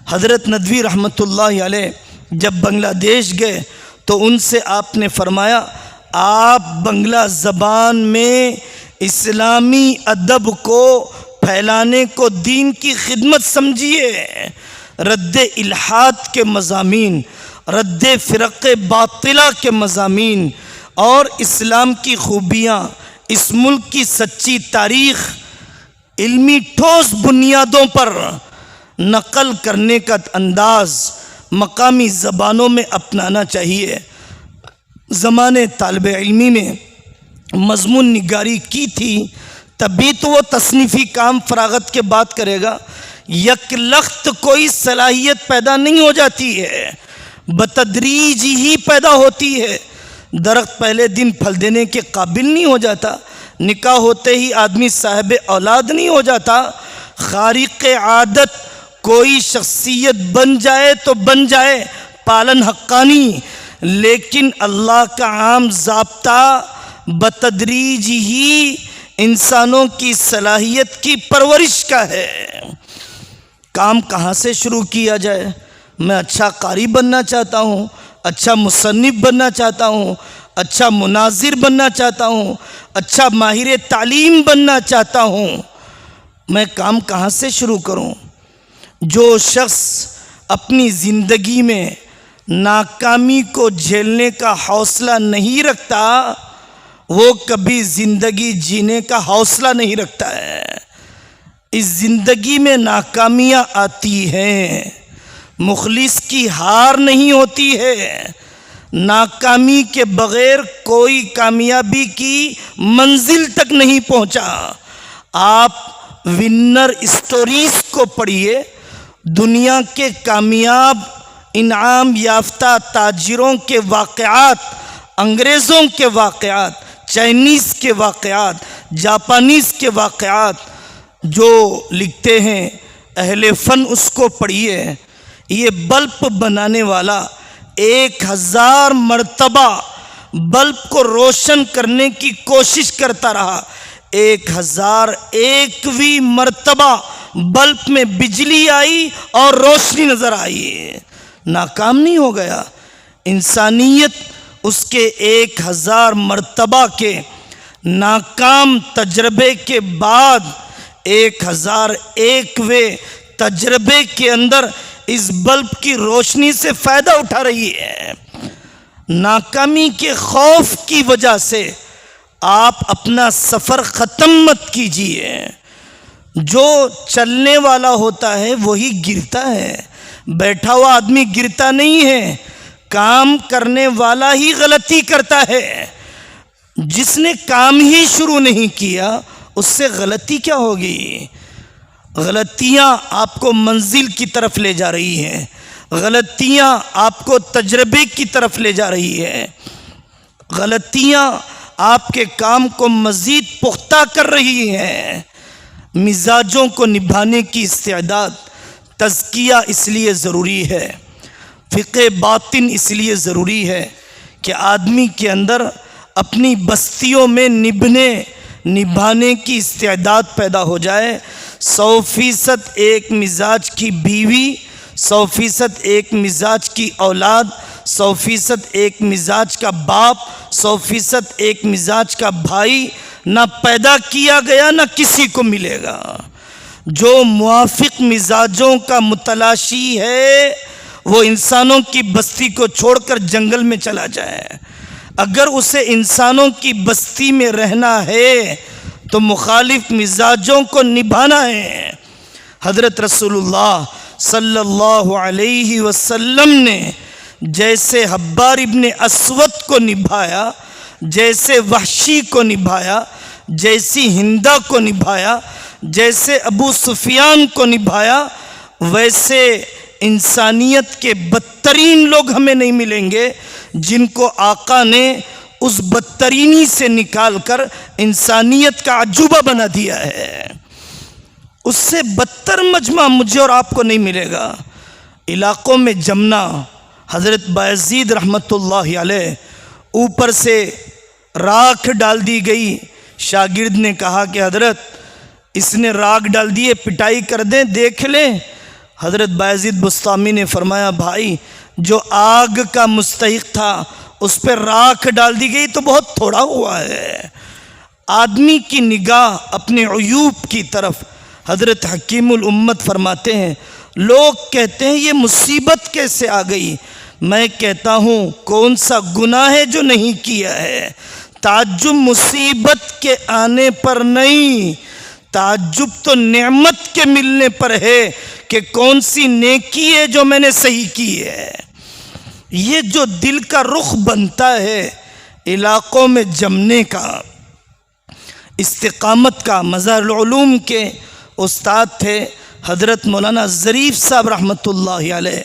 حضرت ندوی رحمۃ اللہ علیہ جب بنگلہ دیش گئے تو ان سے آپ نے فرمایا، آپ بنگلہ زبان میں اسلامی ادب کو پھیلانے کو دین کی خدمت سمجھیے، رد الحاد کے مضامین، رد فرق باطلہ کے مضامین اور اسلام کی خوبیاں، اس ملک کی سچی تاریخ علمی ٹھوس بنیادوں پر نقل کرنے کا انداز مقامی زبانوں میں اپنانا چاہیے۔ زمانے طالب علمی نے مضمون نگاری کی تھی، تبھی تو وہ تصنیفی کام فراغت کے بعد کرے گا۔ یک لخت کوئی صلاحیت پیدا نہیں ہو جاتی ہے، بتدریج ہی پیدا ہوتی ہے۔ درخت پہلے دن پھل دینے کے قابل نہیں ہو جاتا، نکاح ہوتے ہی آدمی صاحب اولاد نہیں ہو جاتا۔ خارق عادت کوئی شخصیت بن جائے تو بن جائے پالن حقانی، لیکن اللہ کا عام ضابطہ بتدریج ہی انسانوں کی صلاحیت کی پرورش کا ہے۔ کام کہاں سے شروع کیا جائے؟ میں اچھا قاری بننا چاہتا ہوں، اچھا مصنف بننا چاہتا ہوں، اچھا مناظر بننا چاہتا ہوں، اچھا ماہر تعلیم بننا چاہتا ہوں، میں کام کہاں سے شروع کروں؟ جو شخص اپنی زندگی میں ناکامی کو جھیلنے کا حوصلہ نہیں رکھتا، وہ کبھی زندگی جینے کا حوصلہ نہیں رکھتا ہے۔ اس زندگی میں ناکامیاں آتی ہیں، مخلص کی ہار نہیں ہوتی ہے۔ ناکامی کے بغیر کوئی کامیابی کی منزل تک نہیں پہنچا۔ آپ ونر اسٹوریز کو پڑھیے، دنیا کے کامیاب انعام یافتہ تاجروں کے واقعات، انگریزوں کے واقعات، چائنیز کے واقعات، جاپانیز کے واقعات جو لکھتے ہیں اہل فن، اس کو پڑھیے۔ یہ بلب بنانے والا 1000 مرتبہ بلب کو روشن کرنے کی کوشش کرتا رہا، 1001ویں مرتبہ بلب میں بجلی آئی اور روشنی نظر آئی، ناکام نہیں ہو گیا۔ انسانیت اس کے 1000 مرتبہ کے ناکام تجربے کے بعد 1001ویں تجربے کے اندر اس بلب کی روشنی سے فائدہ اٹھا رہی ہے۔ ناکامی کے خوف کی وجہ سے آپ اپنا سفر ختم مت کیجیے۔ جو چلنے والا ہوتا ہے وہی گرتا ہے، بیٹھا ہوا آدمی گرتا نہیں ہے، کام کرنے والا ہی غلطی کرتا ہے۔ جس نے کام ہی شروع نہیں کیا اس سے غلطی کیا ہوگی؟ غلطیاں آپ کو منزل کی طرف لے جا رہی ہیں، غلطیاں آپ کو تجربے کی طرف لے جا رہی ہے، غلطیاں آپ کے کام کو مزید پختہ کر رہی ہیں۔ مزاجوں کو نبھانے کی استعداد، تزکیہ اس لیے ضروری ہے، فقہ باطن اس لیے ضروری ہے کہ آدمی کے اندر اپنی بستیوں میں نبھانے کی استعداد پیدا ہو جائے. 100% ایک مزاج کی بیوی، 100% ایک مزاج کی اولاد، 100% ایک مزاج کا باپ، 100% ایک مزاج کا بھائی نہ پیدا کیا گیا نہ کسی کو ملے گا. جو موافق مزاجوں کا متلاشی ہے وہ انسانوں کی بستی کو چھوڑ کر جنگل میں چلا جائے. اگر اسے انسانوں کی بستی میں رہنا ہے تو مخالف مزاجوں کو نبھانا ہے. حضرت رسول اللہ صلی اللہ علیہ وسلم نے جیسے حبار ابن اسود کو نبھایا، جیسے وحشی کو نبھایا، جیسی ہندہ کو نبھایا، جیسے ابو سفیان کو نبھایا، ویسے انسانیت کے بدترین لوگ ہمیں نہیں ملیں گے جن کو آقا نے اس بدترینی سے نکال کر انسانیت کا عجوبہ بنا دیا ہے. اس سے بدتر مجمع مجھے اور آپ کو نہیں ملے گا. علاقوں میں جمنا. حضرت بایزید رحمت اللہ علیہ اوپر سے راکھ ڈال دی گئی. شاگرد نے کہا کہ حضرت اس نے راکھ ڈال دیے، پٹائی کر دیں، دیکھ لیں. حضرت بایزید بسطامی نے فرمایا بھائی جو آگ کا مستحق تھا اس پہ راکھ ڈال دی گئی تو بہت تھوڑا ہوا ہے. آدمی کی نگاہ اپنے عیوب کی طرف. حضرت حکیم الامت فرماتے ہیں لوگ کہتے ہیں یہ مصیبت کیسے آ گئی. میں کہتا ہوں کون سا گناہ ہے جو نہیں کیا ہے. تعجب مصیبت کے آنے پر نہیں، تعجب تو نعمت کے ملنے پر ہے کہ کون سی نیکی ہے جو میں نے صحیح کی ہے. یہ جو دل کا رخ بنتا ہے علاقوں میں جمنے کا، استقامت کا. مظہر العلوم کے استاد تھے حضرت مولانا ظریف صاحب رحمۃ اللہ علیہ.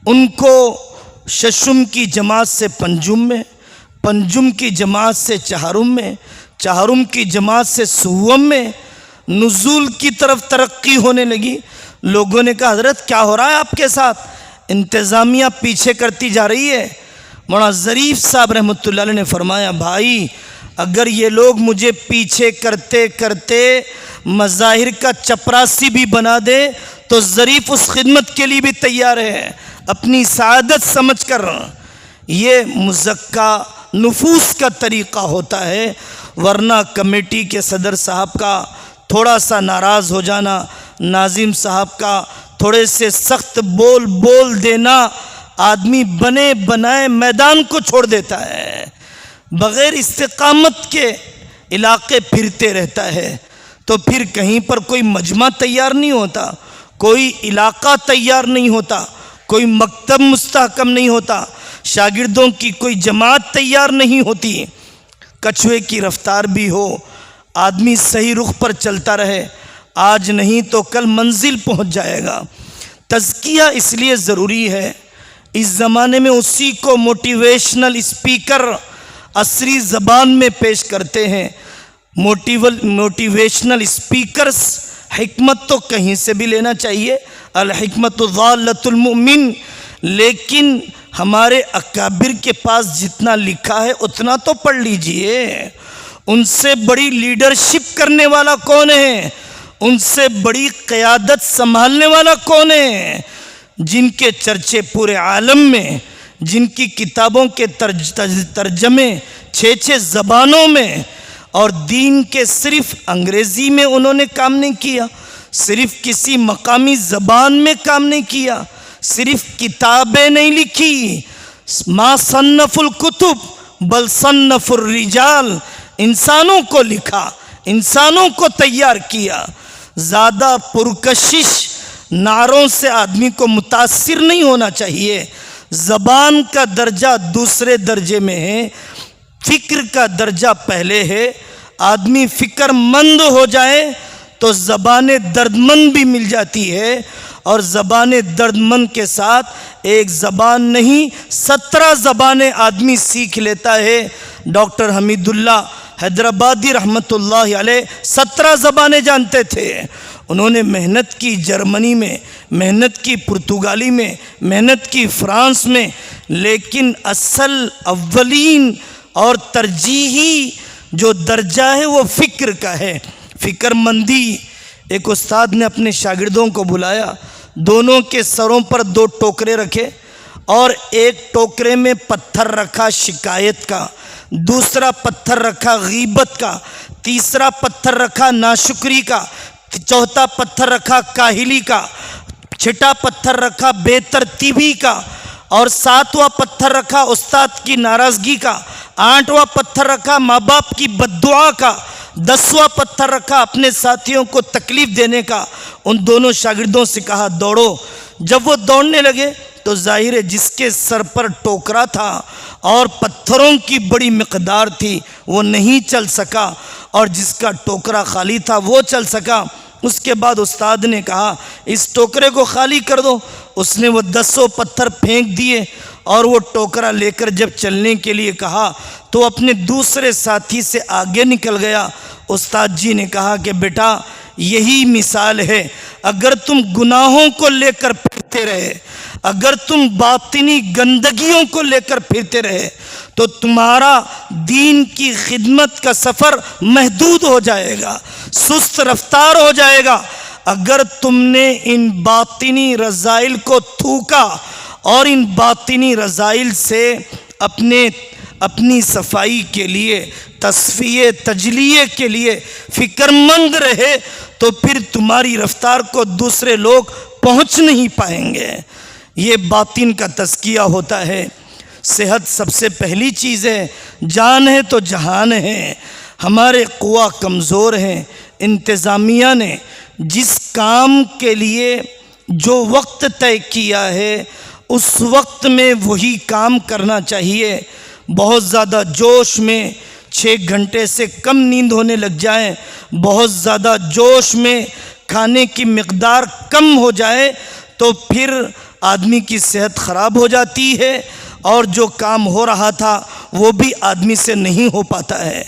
ان کو ششم کی جماعت سے پنجم میں، پنجم کی جماعت سے چہارم میں، چہارم کی جماعت سے سوم میں نزول کی طرف ترقی ہونے لگی. لوگوں نے کہا حضرت کیا ہو رہا ہے آپ کے ساتھ؟ انتظامیہ پیچھے کرتی جا رہی ہے. مولانا ظریف صاحب رحمۃ اللہ علیہ نے فرمایا بھائی اگر یہ لوگ مجھے پیچھے کرتے کرتے مظاہر کا چپراسی بھی بنا دے تو ظریف اس خدمت کے لیے بھی تیار ہے اپنی سعادت سمجھ کر. یہ مزکا نفوس کا طریقہ ہوتا ہے، ورنہ کمیٹی کے صدر صاحب کا تھوڑا سا ناراض ہو جانا، ناظم صاحب کا تھوڑے سے سخت بول دینا آدمی بنے بنائے میدان کو چھوڑ دیتا ہے. بغیر استقامت کے علاقے پھرتے رہتا ہے تو پھر کہیں پر کوئی مجمع تیار نہیں ہوتا، کوئی علاقہ تیار نہیں ہوتا، کوئی مکتب مستحکم نہیں ہوتا، شاگردوں کی کوئی جماعت تیار نہیں ہوتی. کچھوے کی رفتار بھی ہو، آدمی صحیح رخ پر چلتا رہے، آج نہیں تو کل منزل پہنچ جائے گا. تزکیہ اس لیے ضروری ہے، اس زمانے میں اسی کو موٹیویشنل اسپیکر عصری زبان میں پیش کرتے ہیں. موٹیویشنل اسپیکرز حکمت تو کہیں سے بھی لینا چاہیے، الحکمت ضالۃ المؤمن، لیکن ہمارے اکابر کے پاس جتنا لکھا ہے اتنا تو پڑھ لیجئے. ان سے بڑی لیڈرشپ کرنے والا کون ہے؟ ان سے بڑی قیادت سنبھالنے والا کون ہے؟ جن کے چرچے پورے عالم میں، جن کی کتابوں کے ترجمے 6 زبانوں میں، اور دین کے صرف انگریزی میں انہوں نے کام نہیں کیا، صرف کسی مقامی زبان میں کام نہیں کیا، صرف کتابیں نہیں لکھی. ما صنف الکتب بل صنف الرجال، انسانوں کو لکھا، انسانوں کو تیار کیا. زیادہ پرکشش نعروں سے آدمی کو متاثر نہیں ہونا چاہیے. زبان کا درجہ دوسرے درجے میں ہے، فکر کا درجہ پہلے ہے. آدمی فکر مند ہو جائے تو زبان دردمند بھی مل جاتی ہے، اور زبان دردمند کے ساتھ ایک زبان نہیں 17 زبانیں آدمی سیکھ لیتا ہے. ڈاکٹر حمید اللہ حیدرآبادی رحمت اللہ علیہ 17 زبانیں جانتے تھے. انہوں نے محنت کی جرمنی میں، محنت کی پرتگالی میں، محنت کی فرانس میں، لیکن اصل اولین اور ترجیحی جو درجہ ہے وہ فکر کا ہے، فکر مندی۔ ایک استاد نے اپنے شاگردوں کو بلایا، دونوں کے سروں پر 2 ٹوکرے رکھے اور ایک ٹوکرے میں پتھر رکھا شکایت کا، دوسرا پتھر رکھا غیبت کا، تیسرا پتھر رکھا ناشکری کا، چوتھا پتھر رکھا کاہلی کا، چھٹا پتھر رکھا بے ترتیبی کا، اور 7واں پتھر رکھا استاد کی ناراضگی کا، 8واں پتھر رکھا ماں باپ کی بد دعا کا، 10واں پتھر رکھا اپنے ساتھیوں کو تکلیف دینے کا۔ ان دونوں شاگردوں سے کہا دوڑو۔ جب وہ دوڑنے لگے تو ظاہر ہے جس کے سر پر ٹوکرا تھا اور پتھروں کی بڑی مقدار تھی وہ نہیں چل سکا، اور جس کا ٹوکرا خالی تھا وہ چل سکا۔ اس کے بعد استاد نے کہا اس ٹوکرے کو خالی کر دو۔ اس نے وہ 10 پتھر پھینک دیے اور وہ ٹوکرا لے کر جب چلنے کے لیے کہا تو اپنے دوسرے ساتھی سے آگے نکل گیا۔ استاد جی نے کہا کہ بیٹا یہی مثال ہے، اگر تم گناہوں کو لے کر پھرتے رہے، اگر تم باطنی گندگیوں کو لے کر پھرتے رہے تو تمہارا دین کی خدمت کا سفر محدود ہو جائے گا، سست رفتار ہو جائے گا۔ اگر تم نے ان باطنی رذائل کو تھوکا اور ان باطنی رذائل سے اپنی صفائی کے لیے، تصفیہ تجلیے کے لیے فکر مند رہے تو پھر تمہاری رفتار کو دوسرے لوگ پہنچ نہیں پائیں گے۔ یہ باطن کا تزکیہ ہوتا ہے۔ صحت سب سے پہلی چیز ہے، جان ہے تو جہان ہے۔ ہمارے قوا کمزور ہیں، انتظامیہ نے جس کام کے لیے جو وقت طے کیا ہے اس وقت میں وہی کام کرنا چاہیے۔ بہت زیادہ جوش میں 6 گھنٹے سے کم نیند ہونے لگ جائے، بہت زیادہ جوش میں کھانے کی مقدار کم ہو جائے تو پھر آدمی کی صحت خراب ہو جاتی ہے، اور جو کام ہو رہا تھا وہ بھی آدمی سے نہیں ہو پاتا ہے۔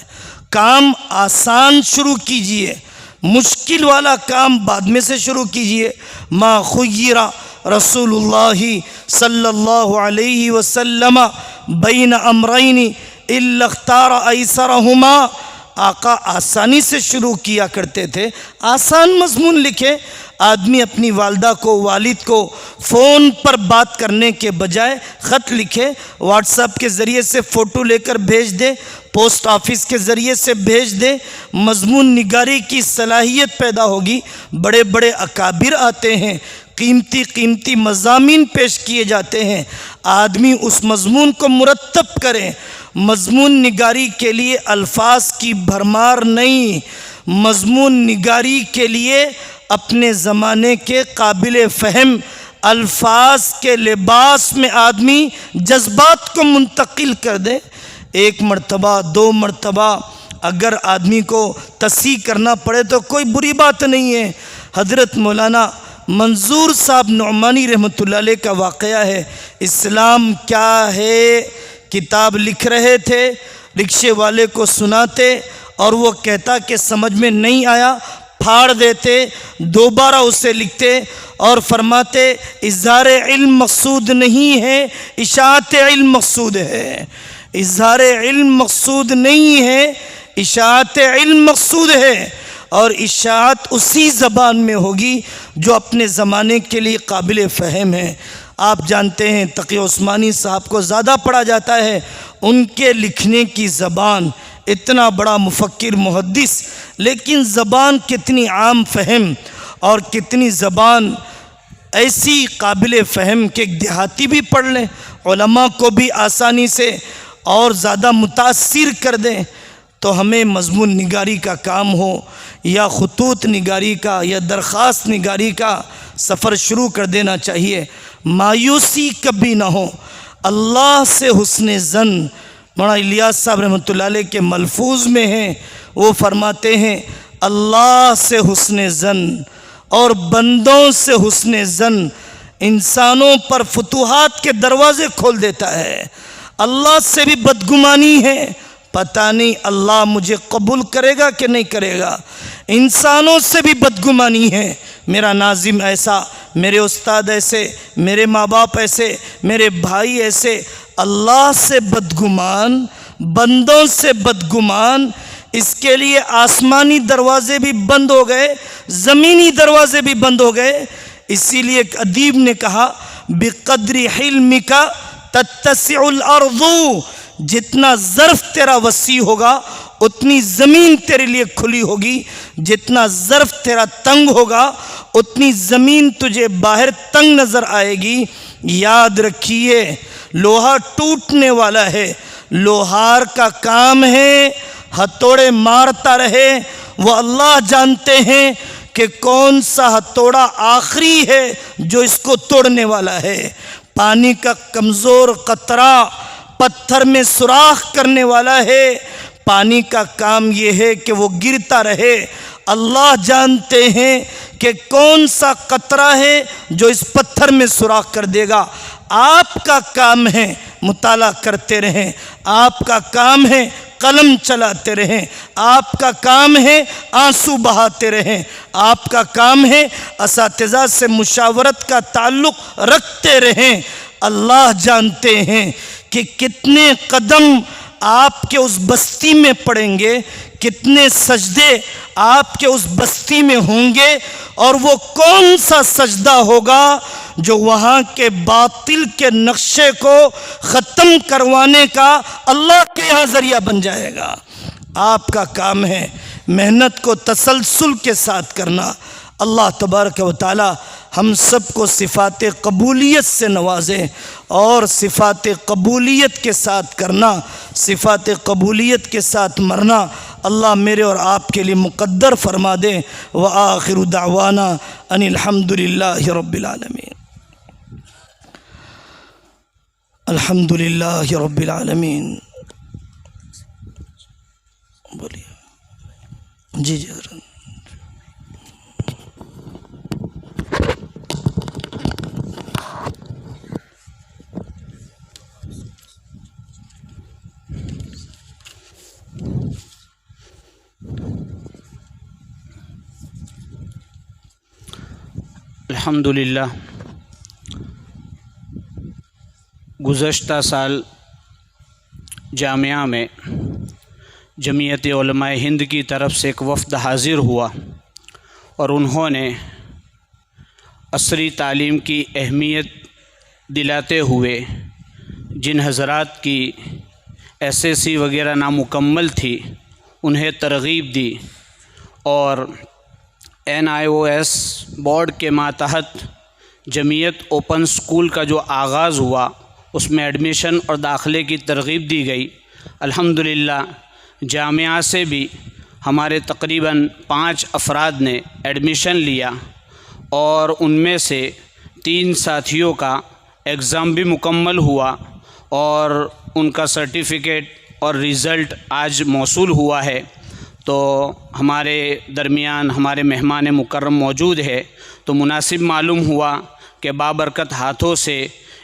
کام آسان شروع کیجئے، مشکل والا کام بعد میں سے شروع کیجئے۔ ما خیر رسول اللہ صلی اللہ علیہ وسلم بین امرین الا اختار ایسرہما۔ آقا آسانی سے شروع کیا کرتے تھے، آسان مضمون لکھے۔ آدمی اپنی والدہ کو، والد کو فون پر بات کرنے کے بجائے خط لکھے، واٹس ایپ کے ذریعے سے فوٹو لے کر بھیج دے، پوسٹ آفس کے ذریعے سے بھیج دے، مضمون نگاری کی صلاحیت پیدا ہوگی۔ بڑے بڑے اکابر آتے ہیں، قیمتی مضامین پیش کیے جاتے ہیں، آدمی اس مضمون کو مرتب کرے۔ مضمون نگاری کے لیے الفاظ کی بھرمار نہیں، مضمون نگاری کے لیے اپنے زمانے کے قابل فہم الفاظ کے لباس میں آدمی جذبات کو منتقل کر دے۔ 1 مرتبہ 2 مرتبہ اگر آدمی کو تصحیح کرنا پڑے تو کوئی بری بات نہیں ہے۔ حضرت مولانا منظور صاحب نعمانی رحمۃ اللہ علیہ کا واقعہ ہے۔ اسلام کیا ہے کتاب لکھ رہے تھے، رکشے والے کو سناتے اور وہ کہتا کہ سمجھ میں نہیں آیا، پھاڑ دیتے، دوبارہ اسے لکھتے اور فرماتے اظہار علم مقصود نہیں ہے، اشاعت علم مقصود ہے۔ اظہار علم مقصود نہیں ہے، اشاعت علم مقصود ہے، اور اشاعت اسی زبان میں ہوگی جو اپنے زمانے کے لیے قابل فہم ہے۔ آپ جانتے ہیں تقی عثمانی صاحب کو زیادہ پڑھا جاتا ہے، ان کے لکھنے کی زبان، اتنا بڑا مفکر محدث، لیکن زبان کتنی عام فہم اور کتنی زبان ایسی قابل فہم کہ دیہاتی بھی پڑھ لیں، علماء کو بھی آسانی سے اور زیادہ متاثر کر دیں۔ تو ہمیں مضمون نگاری کا کام ہو یا خطوط نگاری کا یا درخواست نگاری کا سفر شروع کر دینا چاہیے۔ مایوسی کبھی نہ ہو، اللہ سے حسن ظن۔ مولانا الیاس صاحب رحمۃ اللہ علیہ کے ملفوظ میں ہیں، وہ فرماتے ہیں اللہ سے حسن ظن اور بندوں سے حسن ظن انسانوں پر فتوحات کے دروازے کھول دیتا ہے۔ اللہ سے بھی بدگمانی ہے، پتہ نہیں اللہ مجھے قبول کرے گا کہ نہیں کرے گا۔ انسانوں سے بھی بدگمانی ہے، میرا ناظم ایسا، میرے استاد ایسے، میرے ماں باپ ایسے، میرے بھائی ایسے. اللہ سے بدگمان، بندوں سے بدگمان، اس کے لیے آسمانی دروازے بھی بند ہو گئے، زمینی دروازے بھی بند ہو گئے. اسی لیے ایک ادیب نے کہا بقدر حلمک تتسع الارض، جتنا ظرف تیرا وسیع ہوگا اتنی زمین تیرے لیے کھلی ہوگی، جتنا ظرف تیرا تنگ ہوگا اتنی زمین تجھے باہر تنگ نظر آئے گی. یاد رکھیے لوہا ٹوٹنے والا ہے، لوہار کا کام ہے ہتھوڑے مارتا رہے. وہ اللہ جانتے ہیں کہ کون سا ہتھوڑا آخری ہے جو اس کو توڑنے والا ہے. پانی کا کمزور قطرہ پتھر میں سوراخ کرنے والا ہے. پانی کا کام یہ ہے کہ وہ گرتا رہے. اللہ جانتے ہیں کہ کون سا قطرہ ہے جو اس پتھر میں سوراخ کر دے گا. آپ کا کام ہے مطالعہ کرتے رہیں، آپ کا کام ہے قلم چلاتے رہیں، آپ کا کام ہے آنسو بہاتے رہیں، آپ کا کام ہے اساتذہ سے مشاورت کا تعلق رکھتے رہیں. اللہ جانتے ہیں کہ کتنے قدم آپ کے اس بستی میں پڑیں گے، کتنے سجدے آپ کے اس بستی میں ہوں گے، اور وہ کون سا سجدہ ہوگا جو وہاں کے باطل کے نقشے کو ختم کروانے کا اللہ کے یہاں ذریعہ بن جائے گا. آپ کا کام ہے محنت کو تسلسل کے ساتھ کرنا. اللہ تبارک و تعالی ہم سب کو صفات قبولیت سے نوازے اور صفات قبولیت کے ساتھ کرنا، صفات قبولیت کے ساتھ مرنا اللہ میرے اور آپ کے لیے مقدر فرما دے. وآخر دعوانا ان الحمد للہ رب العالمین. الحمد للہ رب العالمین. بولیے جی حضرت. الحمدللہ گزشتہ سال جامعہ میں جمعیت علماء ہند کی طرف سے ایک وفد حاضر ہوا اور انہوں نے عصری تعلیم کی اہمیت دلاتے ہوئے جن حضرات کی SSC وغیرہ نامکمل تھی انہیں ترغیب دی اور NIOS بورڈ کے ماتحت جمعیت اوپن سکول کا جو آغاز ہوا اس میں ایڈمیشن اور داخلے کی ترغیب دی گئی. الحمدللہ جامعہ سے بھی ہمارے تقریباً 5 افراد نے ایڈمیشن لیا اور ان میں سے 3 ساتھیوں کا ایگزام بھی مکمل ہوا اور ان کا سرٹیفکیٹ اور رزلٹ آج موصول ہوا ہے. تو ہمارے درمیان ہمارے مہمان مکرم موجود ہے تو مناسب معلوم ہوا کہ بابرکت ہاتھوں سے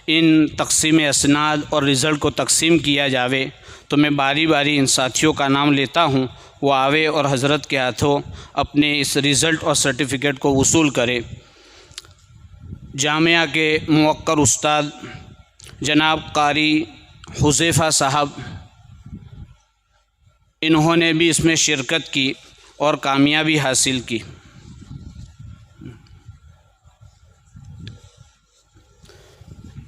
ان تقسیم اسناد اور رزلٹ کو تقسیم کیا جاوے. تو میں باری باری ان ساتھیوں کا نام لیتا ہوں، وہ آوے اور حضرت کے ہاتھوں اپنے اس رزلٹ اور سرٹیفکیٹ کو وصول کرے. جامعہ کے موقر استاد جناب قاری حذیفہ صاحب، انہوں نے بھی اس میں شرکت کی اور کامیابی حاصل کی.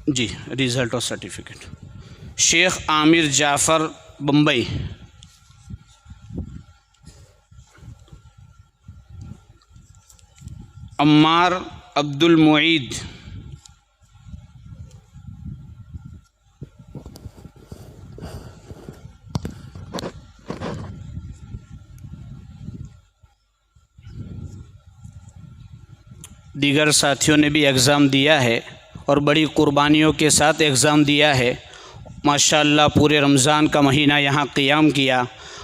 جی رزلٹ اور سرٹیفکیٹ. شیخ عامر جعفر بمبئی، عمار عبد المعید، دیگر ساتھیوں نے بھی ایگزام دیا ہے اور بڑی قربانیوں کے ساتھ ایگزام دیا ہے. ماشاءاللہ پورے رمضان کا مہینہ یہاں قیام کیا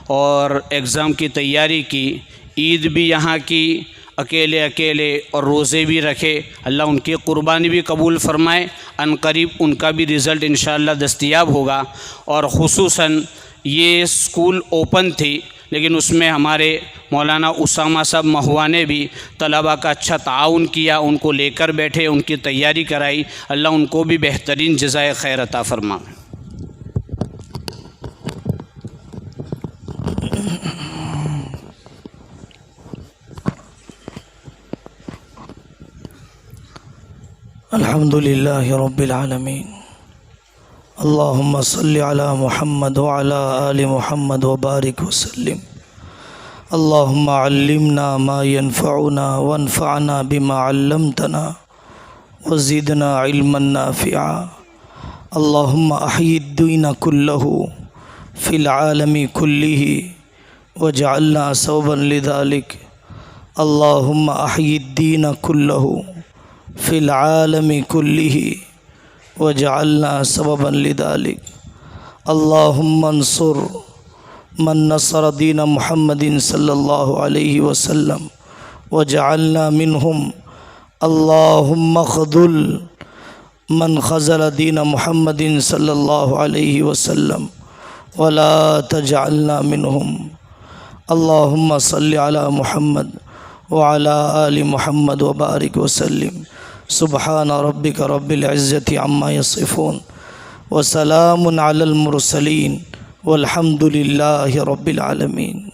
اور ایگزام کی تیاری کی. عید بھی یہاں کی اکیلے اور روزے بھی رکھے. اللہ ان کی قربانی بھی قبول فرمائے. ان قریب ان کا بھی رزلٹ انشاءاللہ دستیاب ہوگا. اور خصوصاً یہ اسکول اوپن تھی لیکن اس میں ہمارے مولانا اسامہ صاحب مہوا نے بھی طلباء کا اچھا تعاون کیا، ان کو لے کر بیٹھے، ان کی تیاری کرائی۔ اللہ ان کو بھی بہترین جزائے خیر عطا فرما۔ الحمد للہ رب العالمین، اللہم صلی علی محمد وعلی آل محمد وبارک وسلم۔ اللہم علمنا ما ينفعنا وانفعنا بما علمتنا وزدنا علما نافعا۔ اللہم احیی الدین کلہ فی العالم کلہ واجعلنا سببا لذلک۔ اللہم احیی الدین کلہ فی العالم کلہ وجعلنا سببا لذلک۔ اللہم انصر من نصر دین محمد صلی اللہ علیہ وسلم وجعلنا منہم۔ اللہم اخذل من خذل دین محمد صلی اللہ علیہ وسلم ولا تجعلنا منہم۔ اللہم صلی علی محمد وعلی آل محمد وبارک وسلم۔ سبحان ربک رب العزت عما یصفون وسلام علی المرسلین والحمد للہ رب العالمین۔